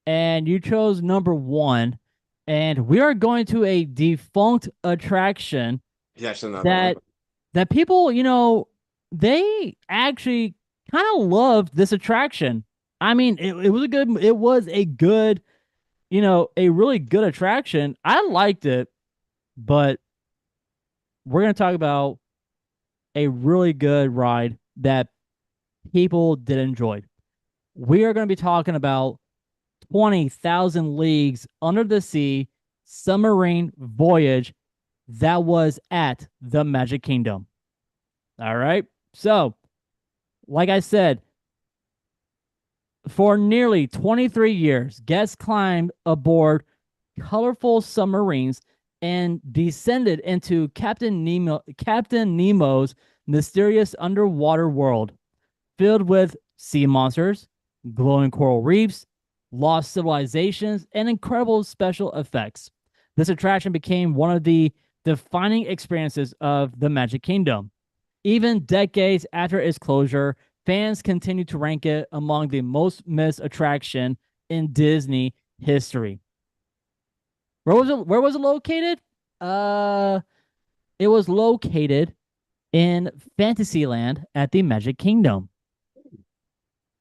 and you chose number one. And we are going to a defunct attraction yes, another one. that people, they actually kind of loved this attraction. I mean, it was a good, a really good attraction. I liked it, but we're going to talk about a really good ride that people did enjoy. We are going to be talking about 20,000 Leagues Under the Sea submarine voyage that was at the Magic Kingdom. All right. So, like I said, for nearly 23 years, guests climbed aboard colorful submarines and descended into Captain Nemo's mysterious underwater world, filled with sea monsters, glowing coral reefs, lost civilizations, and incredible special effects. This attraction became one of the defining experiences of the Magic Kingdom. Even decades after its closure, fans continue to rank it among the most missed attraction in Disney history. Where was it located? Uh, it was located in Fantasyland at the Magic Kingdom.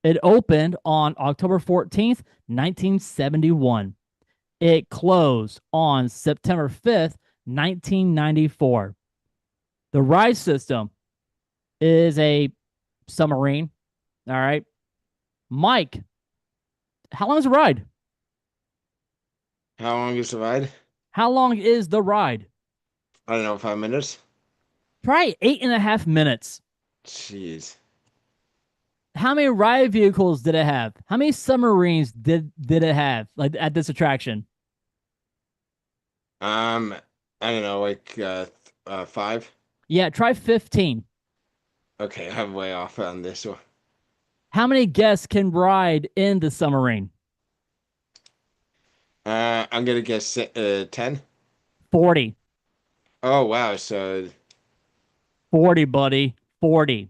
It opened on October 14th, 1971. It closed on September 5th, 1994. The ride system is a submarine. All right. Mike, how long is the ride? How long is the ride? How long is the ride? I don't know, 5 minutes. Probably 8.5 minutes. Jeez. How many ride vehicles did it have? How many submarines did it have like at this attraction? Um, I don't know, like 5. Yeah, try 15. Okay, I'm way off on this one. How many guests can ride in the submarine? I'm gonna guess 10. 40. Oh wow, so 40, buddy. 40.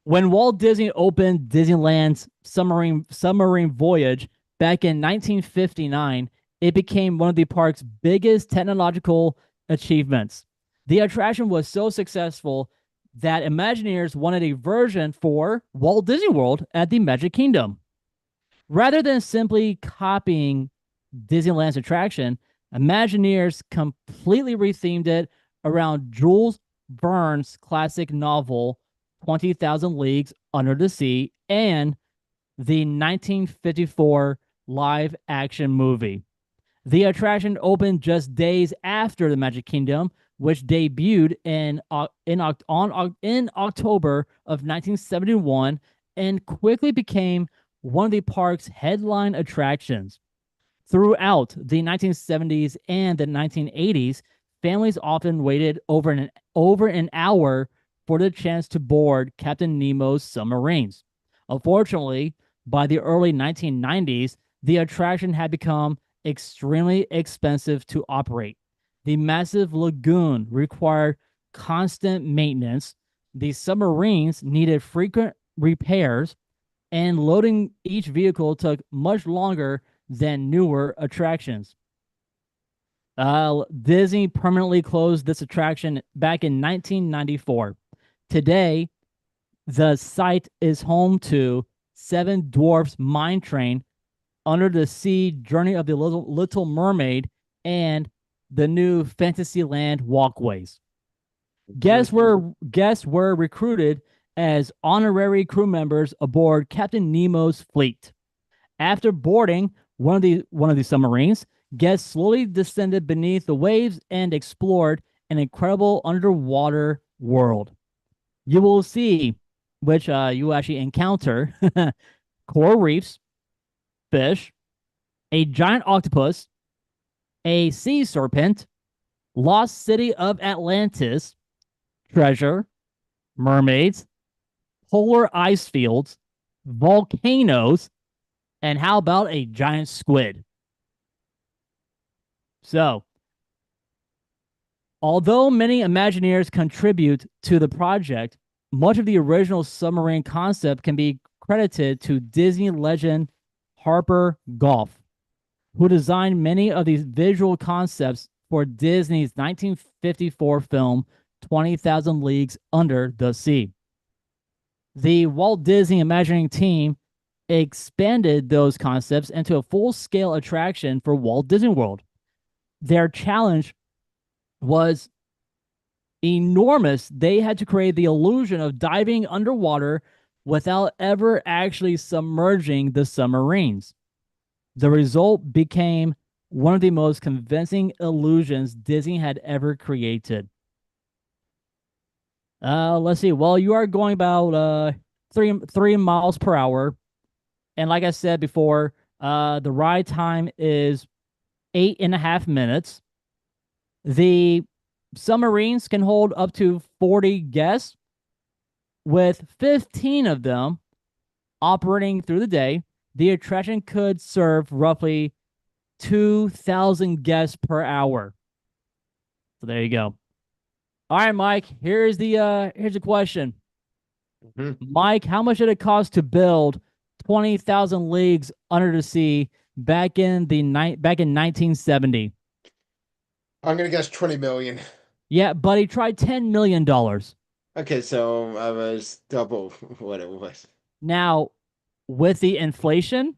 When Walt Disney opened Disneyland's submarine voyage back in 1959, it became one of the park's biggest technological achievements. The attraction was so successful that Imagineers wanted a version for Walt Disney World at the Magic Kingdom. Rather than simply copying Disneyland's attraction, Imagineers completely rethemed it around Jules Verne's classic novel 20,000 Leagues Under the Sea and the 1954 live action movie. The attraction opened just days after the Magic Kingdom, which debuted in October of 1971 and quickly became one of the park's headline attractions. Throughout the 1970s and the 1980s, families often waited over an hour for the chance to board Captain Nemo's submarines. Unfortunately, By the early 1990s, the attraction had become extremely expensive to operate. The massive lagoon required constant maintenance. The submarines needed frequent repairs, and loading each vehicle took much longer than newer attractions. Disney permanently closed this attraction back in 1994. Today, the site is home to Seven Dwarfs Mine Train, Under the Sea Journey of the Little Mermaid, and the new Fantasyland walkways. Guests were recruited as honorary crew members aboard Captain Nemo's fleet. After boarding one of the submarines, guests slowly descended beneath the waves and explored an incredible underwater world. You will see, which you will actually encounter, coral reefs, fish, a giant octopus, a sea serpent, lost city of Atlantis, treasure, mermaids, polar ice fields, volcanoes, and how about a giant squid? So, although many Imagineers contribute to the project, much of the original submarine concept can be credited to Disney legend Harper Goff, who designed many of these visual concepts for Disney's 1954 film 20,000 Leagues Under the Sea. The Walt Disney Imagineering team expanded those concepts into a full-scale attraction for Walt Disney World. Their challenge was enormous. They had to create the illusion of diving underwater without ever actually submerging the submarines. The result became one of the most convincing illusions Disney had ever created. Let's see. Well, you are going about 3 miles per hour, and like I said before, the ride time is 8.5 minutes. The submarines can hold up to 40 guests, with 15 of them operating through the day. The attraction could serve roughly 2,000 guests per hour. So there you go. All right, Mike. Here's a question. Mhm. Mike, how much did it cost to build 20,000 Leagues Under the Sea back in 1970? I'm gonna guess 20 million. Yeah, buddy, try $10 million. Okay, so I was double what it was. Now, with the inflation,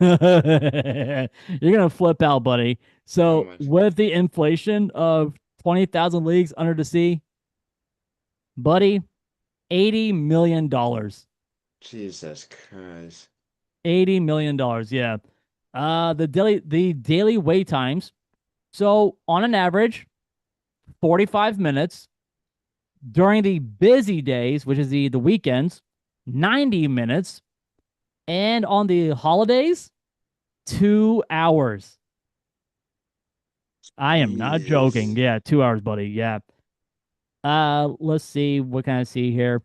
you're gonna flip out, buddy. How So, much? with the inflation of 20,000 Leagues Under the Sea, buddy, $80 million. Jesus Christ. $80 million. Yeah. The daily wait times. So on an average, 45 minutes. During the busy days, which is the weekends, 90 minutes. And on the holidays, 2 hours. I am not joking. Jeez. Yeah, 2 hours, buddy. Yeah. Let's see. What can I see here?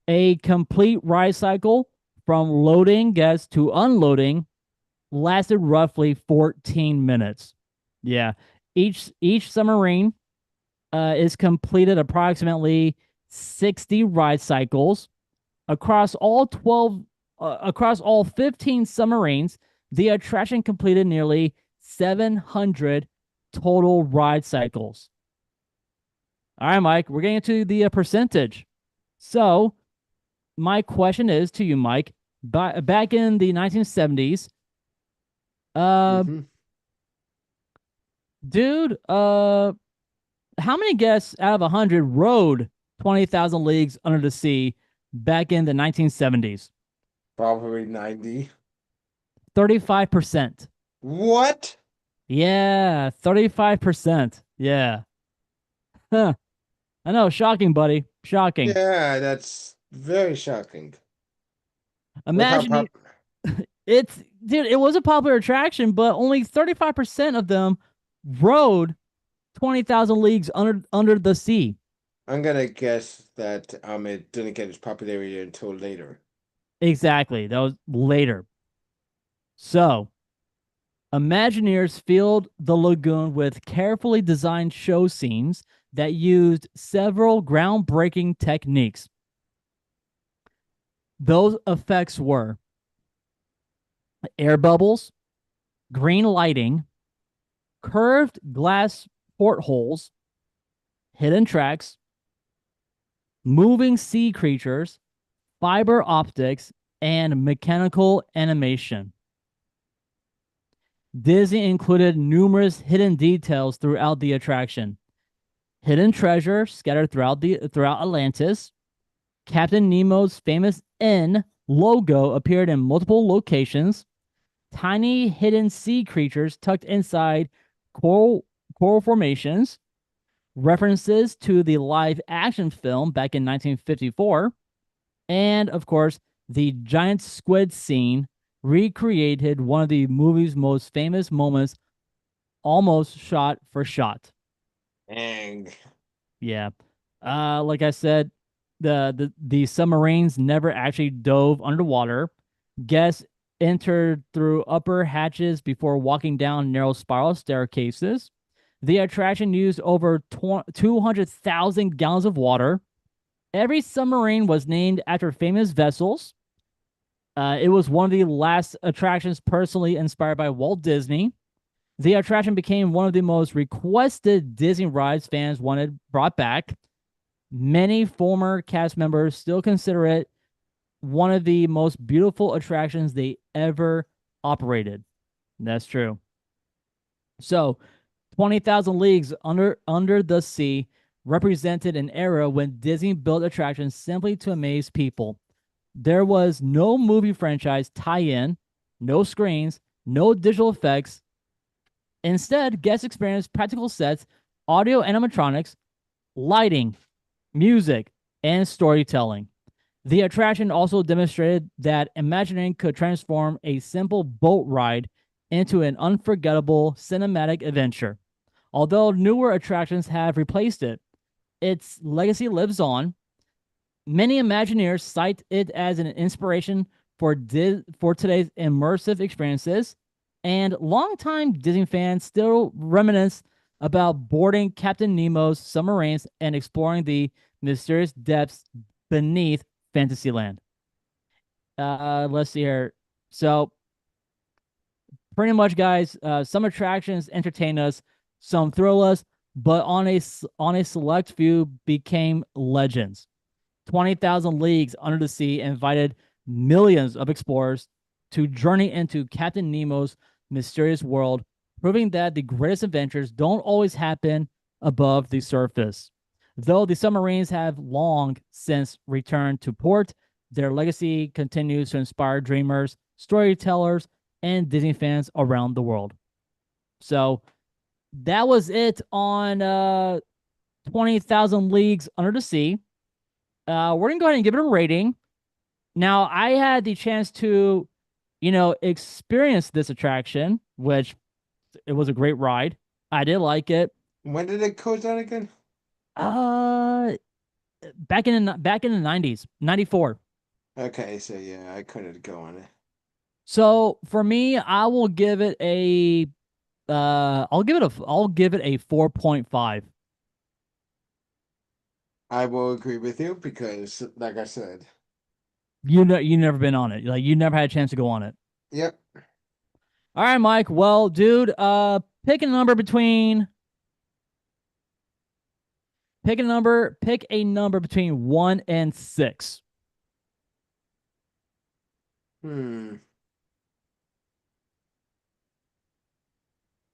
A complete ride cycle from loading guests to unloading lasted roughly 14 minutes. Yeah. Each submarine is completed approximately 60 ride cycles across all 15 submarines. The attraction completed nearly 700 total ride cycles. All right, Mike, we're getting into the percentage. So, my question is to you, Mike. Back in the 1970s, uh, Hmm. dude, how many guests out of 100 rode 20,000 Leagues Under the Sea back in the 1970s? Probably 90. 35%. What? Yeah, 35%. Yeah. Huh. I know, shocking, buddy. Shocking. Yeah, that's very shocking. With how Imagine pop it's dude, it was a popular attraction, but only 35% of them rode 20,000 Leagues Under the Sea. I'm gonna guess that it didn't get its popularity until later. Exactly. That was later. So, Imagineers filled the lagoon with carefully designed show scenes that used several groundbreaking techniques. Those effects were air bubbles, green lighting, curved glass portholes, hidden tracks, moving sea creatures, fiber optics, and mechanical animation. Disney included numerous hidden details throughout the attraction. Hidden treasure scattered throughout Atlantis. Captain Nemo's famous N logo appeared in multiple locations. Tiny hidden sea creatures tucked inside coral, coral formations. References to the live action film back in 1954. And of course, the giant squid scene recreated one of the movie's most famous moments, almost shot for shot. Dang. Yeah. Like I said, the submarines never actually dove underwater. Guests entered through upper hatches before walking down narrow spiral staircases. The attraction used over 200,000 gallons of water. Every submarine was named after famous vessels. It was one of the last attractions personally inspired by Walt Disney. The attraction became one of the most requested Disney rides fans wanted brought back. Many former cast members still consider it one of the most beautiful attractions they ever operated. That's true. So, 20,000 Leagues Under the Sea represented an era when Disney built attractions simply to amaze people. There was no movie franchise tie-in, no screens, no digital effects. Instead, guests experienced practical sets, audio animatronics, lighting, music, and storytelling. The attraction also demonstrated that Imagineering could transform a simple boat ride into an unforgettable cinematic adventure. Although newer attractions have replaced it, its legacy lives on. Many Imagineers cite it as an inspiration for today's immersive experiences, and longtime Disney fans still reminisce about boarding Captain Nemo's submarines and exploring the mysterious depths beneath Fantasyland. Let's see here. So, pretty much, guys, some attractions entertain us, some thrill us, but on a select few became legends. 20,000 Leagues Under the Sea invited millions of explorers to journey into Captain Nemo's mysterious world, proving that the greatest adventures don't always happen above the surface. Though the submarines have long since returned to port, their legacy continues to inspire dreamers, storytellers, and Disney fans around the world. So that was it on 20,000 Leagues Under the Sea. We're going to go ahead and give it a rating. Now, I had the chance to, experience this attraction, which it was a great ride. I did like it. When did it go down again? Uh, back in the 90s, 94. Okay, so yeah, I couldn't go on it. So for me, I will give it a I'll give it a 4.5. I will agree with you because, like I said, You never been on it. Like you never had a chance to go on it. yep. All right, Mike. Well, dude, pick a number between 1 and 6. Hmm.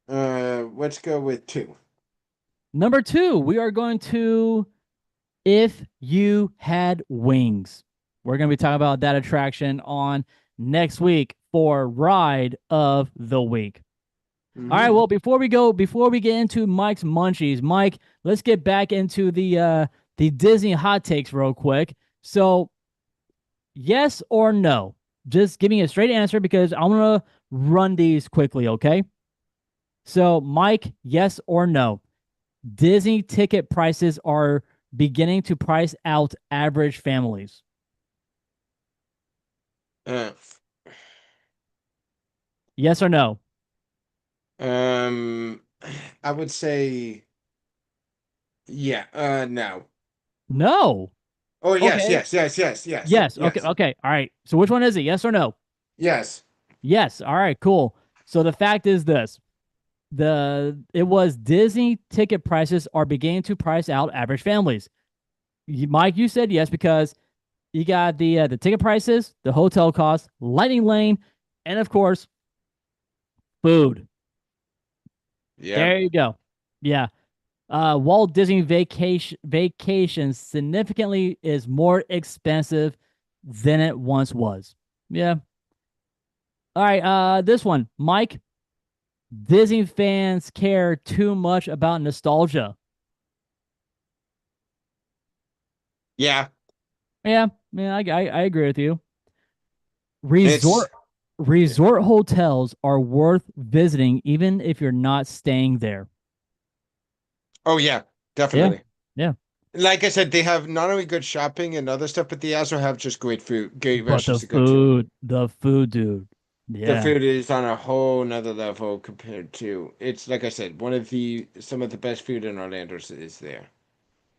Let's go with two. Number 2, we are going to If You Had Wings. We're going to be talking about that attraction on next week for Ride of the Week. All right, Mm-hmm. well, before we get into Mike's munchies, Mike, let's get back into the Disney hot takes real quick. So, yes or no? Just give me a straight answer because I'm gonna run these quickly, okay? So, Mike, yes or no? Disney ticket prices are beginning to price out average families. Uh, Yes or no? um, I would say yeah. No. No. Oh, yes, Okay. yes, yes, yes, yes, Yes. Okay. yes, Okay. All right. So which one is it? Yes or no? yes. Yes. All right. Cool. So the fact is this: it was Disney ticket prices are beginning to price out average families. Mike, you said yes because you got the ticket prices, the hotel costs, lightning lane, and of course food. There Yep. you go. Yeah. Walt Disney vacation significantly is more expensive than it once was. Yeah. All right. This one, Mike. Disney fans care too much about nostalgia. Yeah. Yeah. Yeah. I agree with you. It's Resort resort hotels are worth visiting even if you're not staying there. oh yeah, Yeah. definitely. Yeah. Like I said, they have not only good shopping and other stuff, but they also have just great food, great But restaurants to go to. the food, dude. The Yeah. food is on a whole nother level compared to it's like I said, one of the some of the best food in Orlando is there.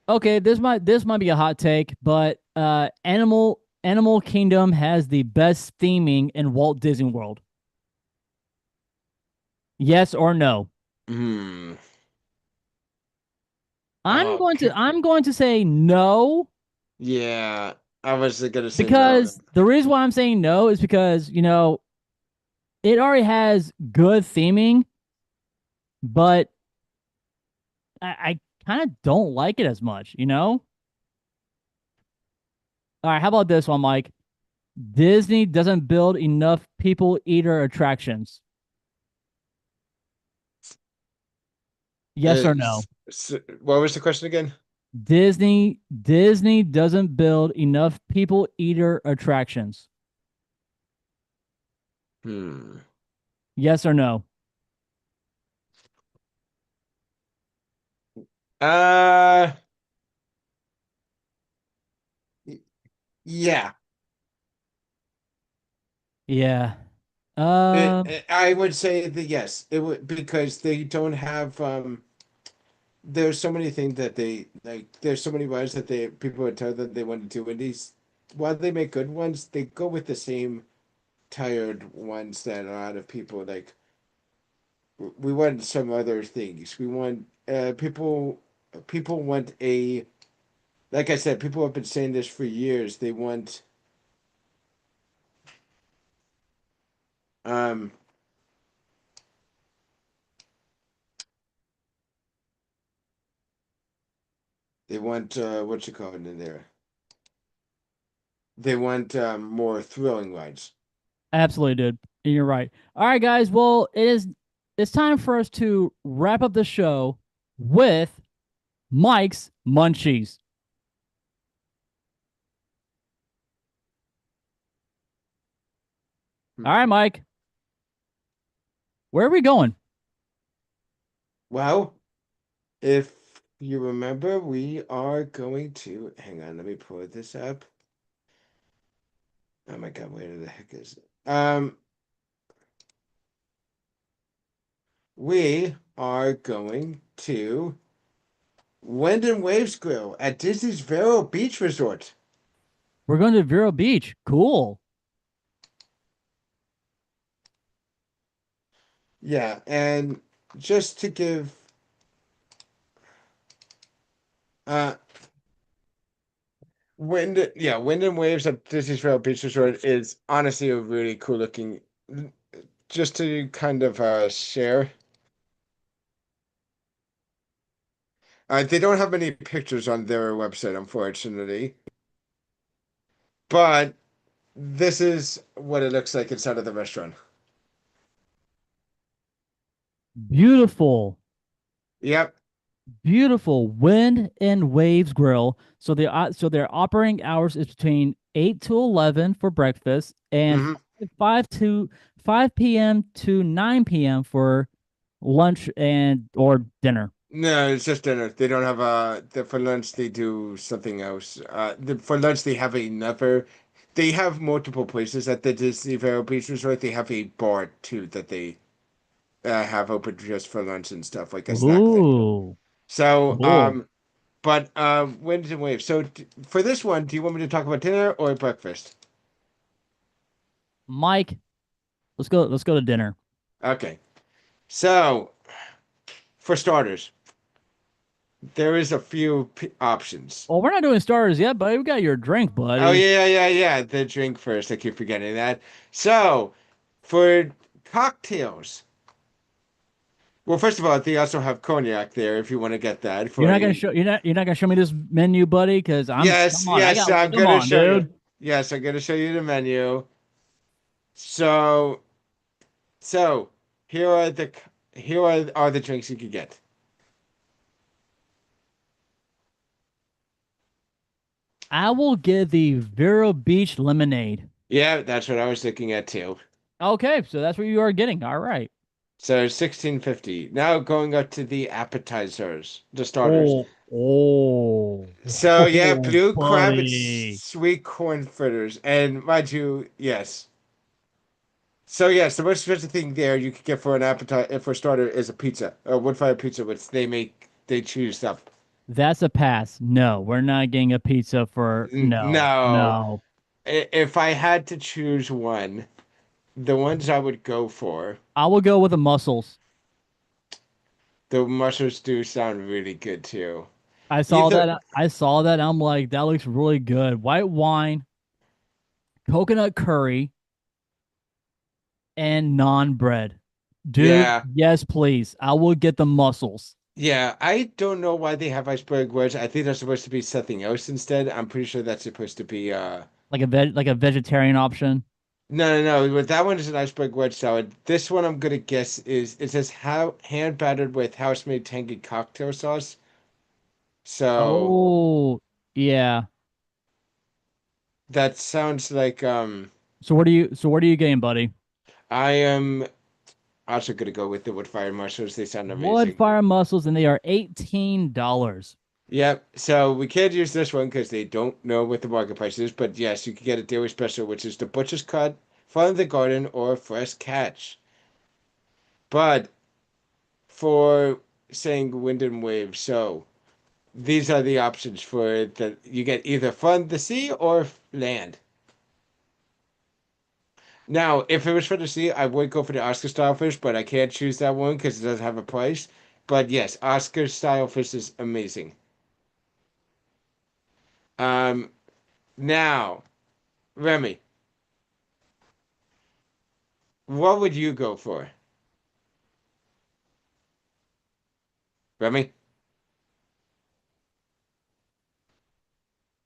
Okay, this might be a hot take, but Animal Kingdom has the best theming in Walt Disney World. Yes or no? Hmm. I'm Oh, going to I'm going to say no yeah. I was gonna say no. because the reason why I'm saying no is because, it already has good theming, but I kind of don't like it as much. All right, how about this one, Mike? Disney doesn't build enough people eater attractions. Yes or no? What was the question again? Disney doesn't build enough people eater attractions. Hmm. Yes or no? Uh, y- yeah. Yeah. I would say that yes, it would because they don't have there's so many things that they like there's so many rides that they people would tell that they want to do and these while they make good ones, they go with the same tired ones that a lot of people like we want some other things. We want people want a like I said, people have been saying this for years. Um they want what you call it in there. They want more thrilling rides. Absolutely, dude. And you're right. All right, guys. Well, it's time for us to wrap up the show with Mike's Munchies. Hmm. All right, Mike. Where are we going? Well, if you remember, we are going to hang on, let me pull this up. Oh my God, where the heck is it? We are going to Wind and Waves Grill at Disney's Vero Beach Resort. We're going to Vero Beach. Cool. Yeah, and just to give uh Wind and Waves at Disney's Vero Beach Resort is honestly a really cool looking just to kind of share. They don't have many pictures on their website, unfortunately, but this is what it looks like inside of the restaurant. Beautiful. Yep. Beautiful wind and waves grill. So their operating hours is between 8 to 11 for breakfast and Hmm. 5 p.m. to 9 p.m. for lunch and or dinner. No, it's just dinner. They don't have for lunch they do something else. For lunch they have another they have multiple places at the Disney Vero Beach Resort. They have a bar too that they have open just for lunch and stuff, like a snack thing. Ooh, So, cool. but winds and waves. So for this one, do you want me to talk about dinner or breakfast? Mike, let's go. Let's go to dinner. Okay. So for starters, there is a few options. Oh, we're not doing starters yet, buddy. We got your drink, Oh buddy. yeah. The drink first. I keep forgetting that. So for cocktails, well, first of all, they also have cognac there if you want to get that You're for not gonna a. show. You're not gonna show me this menu, buddy, because I'm. Yes, Come on, I yes, got. I'm Come gonna on, show you. dude. Yes, I'm gonna show you the menu. So, so here are the drinks you could get. I will get the Vero Beach lemonade. Yeah, that's what I was looking at too. Okay, so that's what you are getting. All right. So 16.50. Now going up to the appetizers, the starters. Oh, oh, So yeah, oh, blue crab and buddy. sweet corn fritters, and mind you, yes. So yes, the most expensive thing there you could get for an appetizer for a starter is a pizza, a wood fire pizza, which they choose up. That's a pass. No, we're not getting a pizza for no, No, no. if I had to choose one, the ones I would go for, I will go with the mussels. the mushrooms do sound really good too. I saw Either, that. I saw that. I'm like, that looks really good. White wine, coconut curry, and naan bread. Dude, yeah, yes, please. I will get the mussels. yeah. I don't know why they have iceberg wedge. I think they're supposed to be something else instead. I'm pretty sure that's supposed to be Like a vegetarian option. no. But that one is an iceberg wedge salad. This one I'm gonna guess is it says how hand battered with house made tangy cocktail sauce. So Oh, yeah. that sounds like So what are you getting, buddy? I am also gonna go with the wood fire mushrooms. They sound Wood amazing. fire mussels, and they are $18. Yep. So we can't use this one because they don't know what the market price is. But yes, you can get a daily special, which is the butcher's cut, farm the garden, or fresh catch. But for saying wind and wave, so these are the options for that you get either fun the sea or land. Now, if it was for the sea, I would go for the Oscar style fish, but I can't choose that one because it doesn't have a price. But yes, Oscar style fish is amazing. Um, now, Remy, what would you go for? Remy?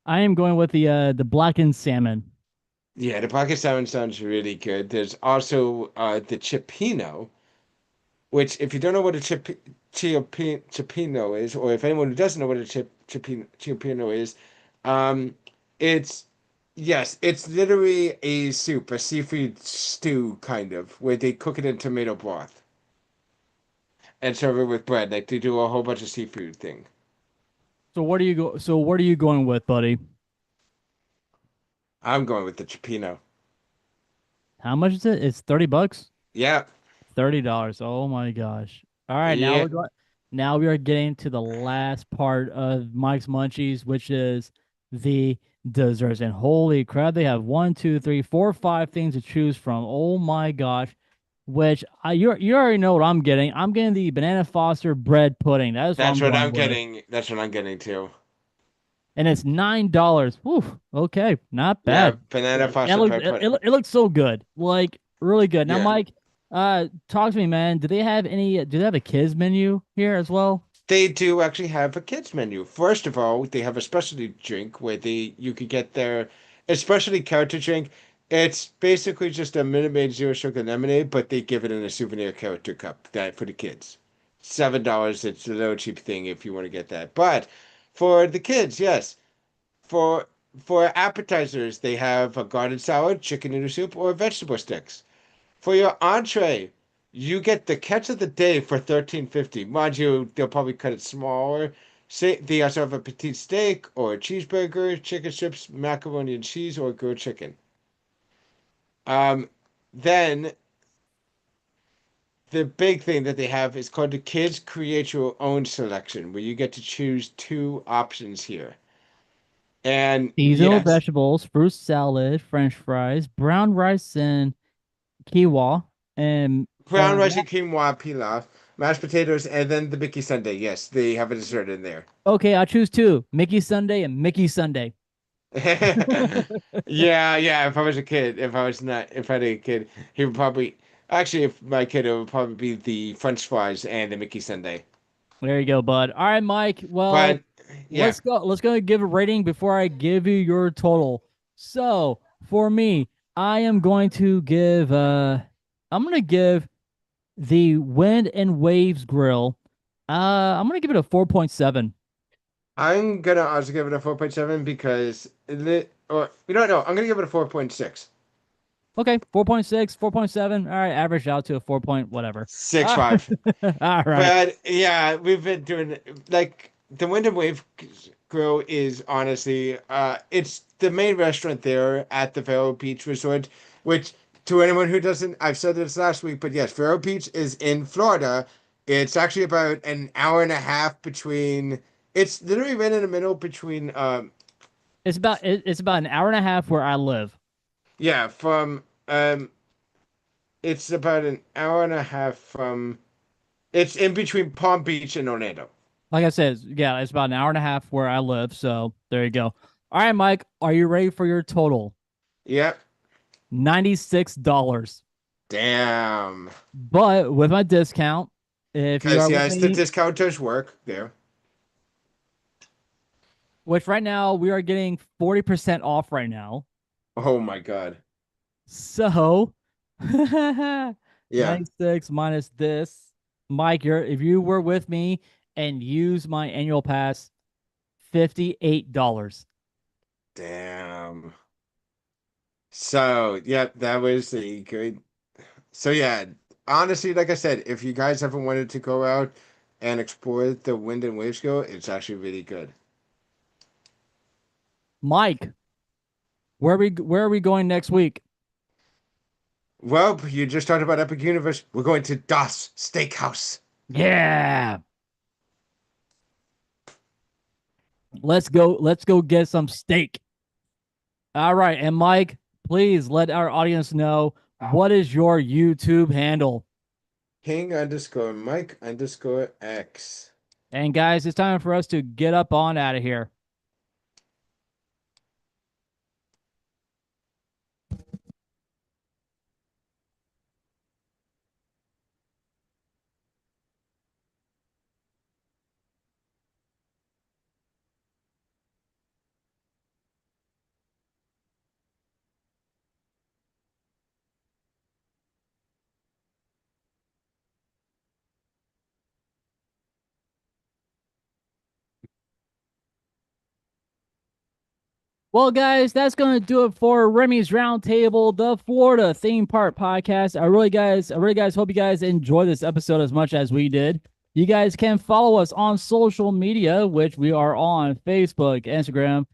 I am going with the blackened salmon. Yeah, the pocket salmon sounds really good. There's also the cioppino, which if you don't know what a cioppino is, or if anyone who doesn't know what a cioppino is, um, it's yes, it's literally a soup, a seafood stew kind of, where they cook it in tomato broth and serve it with bread. Like they do a whole bunch of seafood thing. So what are you going with, buddy? I'm going with the cioppino. How much is it? It's $30. Yeah, $30. Oh my gosh. All right, yeah, now we are getting to the last part of Mike's Munchies, which is the desserts. And holy crap, they have one, two, three, four, five things to choose from. Oh my gosh. Which you already know what I'm getting. I'm getting the banana foster bread pudding. That is what that's I'm what going I'm with. getting. That's what I'm getting too. And it's $9. Whew, okay, not Yeah, bad. banana It foster looks bread pudding. it looks so good. Like really good. Now, Yeah. Mike, talk to me, man. Do they have a kids menu here as well? They do actually have a kids menu. First of all, they have a specialty drink where you could get their especially character drink. It's basically just a Minute Maid zero sugar lemonade, but they give it in a souvenir character cup that for the kids. $7. It's a little cheap thing if you want to get that. But for the kids, yes. For for appetizers, they have a garden salad, chicken noodle soup, or vegetable sticks. For your entree, you get the catch of the day for 13.50. Mind you, they'll probably cut it smaller. Say they also have a petite steak or a cheeseburger, chicken strips, macaroni and cheese, or grilled chicken. Um, then the big thing that they have is called the Kids Create Your Own Selection, where you get to choose two options here. And Seasonal yes, vegetables, fruit salad, French fries, brown rice, and quinoa, and brown rice and quinoa pilaf, mashed potatoes, and then the Mickey Sundae. Yes, they have a dessert in there. okay, I'll choose two: Mickey Sunday and Mickey Sunday. Yeah, yeah. If I was a kid, if I had a kid, he would probably, actually, if my kid, it would probably be the French fries and the Mickey Sundae. There you go, bud. All right, Mike. Well, But yeah, let's go and give a rating before I give you your total. So for me, I am going to give I'm gonna give the Wind and Waves Grill. I'm gonna give it a 4.7. I'm gonna also give it a 4.7 because, or you don't know, I'm gonna give it a 4.6. Okay, 4.6, 4.7. All right, average out to a 4 point whatever. Six All five. right. All right. But yeah, we've been doing like the Wind and Wave Grill is honestly, it's the main restaurant there at the Vero Beach Resort, which to anyone who doesn't, I've said this last week, but yes, Vero Beach is in Florida. It's actually about an hour and a half between. It's literally right in the middle between. It's about an hour and a half where I live. Yeah, from it's about an hour and a half from. It's in between Palm Beach and Orlando. Like I said, yeah, it's about an hour and a half where I live. So there you go. All right, Mike, are you ready for your total? Yep. $96. Damn. But with my discount, if you Because are with yes, the me, discount does work there. which right now we are getting 40% off right now. Oh my God. So Yeah. 96 minus this. Mike, if you were with me and use my annual pass, $58. Damn. So, yep, that was a good. So yeah, honestly, like I said, if you guys ever wanted to go out and explore the Wind and Waves Go, it's actually really good. Mike, where are we going next week? Well, you just talked about Epic Universe. We're going to Das Steakhouse. Yeah. Let's go get some steak. All right, and Mike, please let our audience know what is your YouTube handle. King underscore Mike underscore X. And guys, it's time for us to get up on out of here. Well, guys, that's going to do it for Remy's Roundtable, the Florida theme park podcast. I really guys hope you guys enjoy this episode as much as we did. You guys can follow us on social media, which we are on Facebook, Instagram,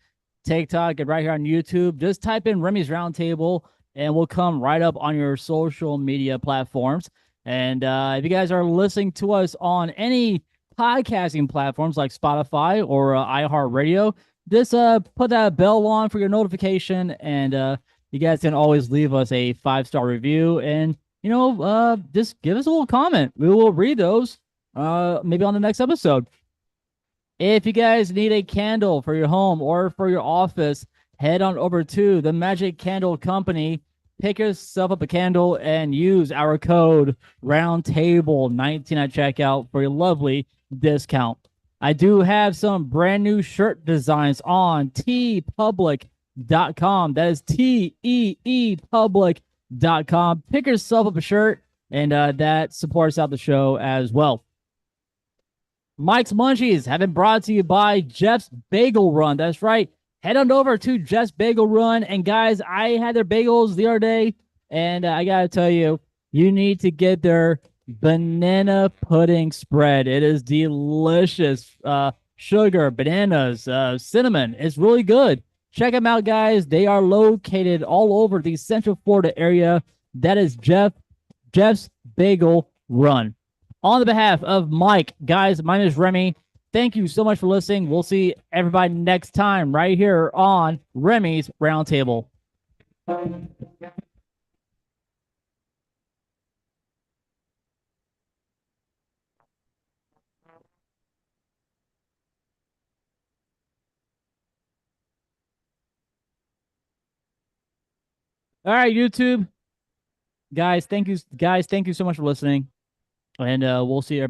TikTok, and right here on YouTube. Just type in Remy's Roundtable and we'll come right up on your social media platforms. And if you guys are listening to us on any podcasting platforms like Spotify or iHeartRadio, just put that bell on for your notification, and you guys can always leave us a 5-star review, and just give us a little comment. We will read those maybe on the next episode. If you guys need a candle for your home or for your office, head on over to the Magic Candle Company. Pick yourself up a candle and use our code Roundtable19 at checkout for your lovely discount. I do have some brand new shirt designs on teepublic.com. That is teepublic.com. Pick yourself up a shirt, and that supports out the show as well. Mike's Munchies have been brought to you by Jeff's Bagel Run. That's right. Head on over to Jeff's Bagel Run. And guys, I had their bagels the other day, and I got to tell you, you need to get their banana pudding spread. It is delicious. Sugar, bananas, cinnamon. It's really good. Check them out, guys. They are located all over the Central Florida area. That is Jeff's Bagel Run. On the behalf of Mike, guys, my name is Remy. Thank you so much for listening. We'll see everybody next time right here on Remy's Roundtable. All right, YouTube guys. Thank you so much for listening, and we'll see everybody.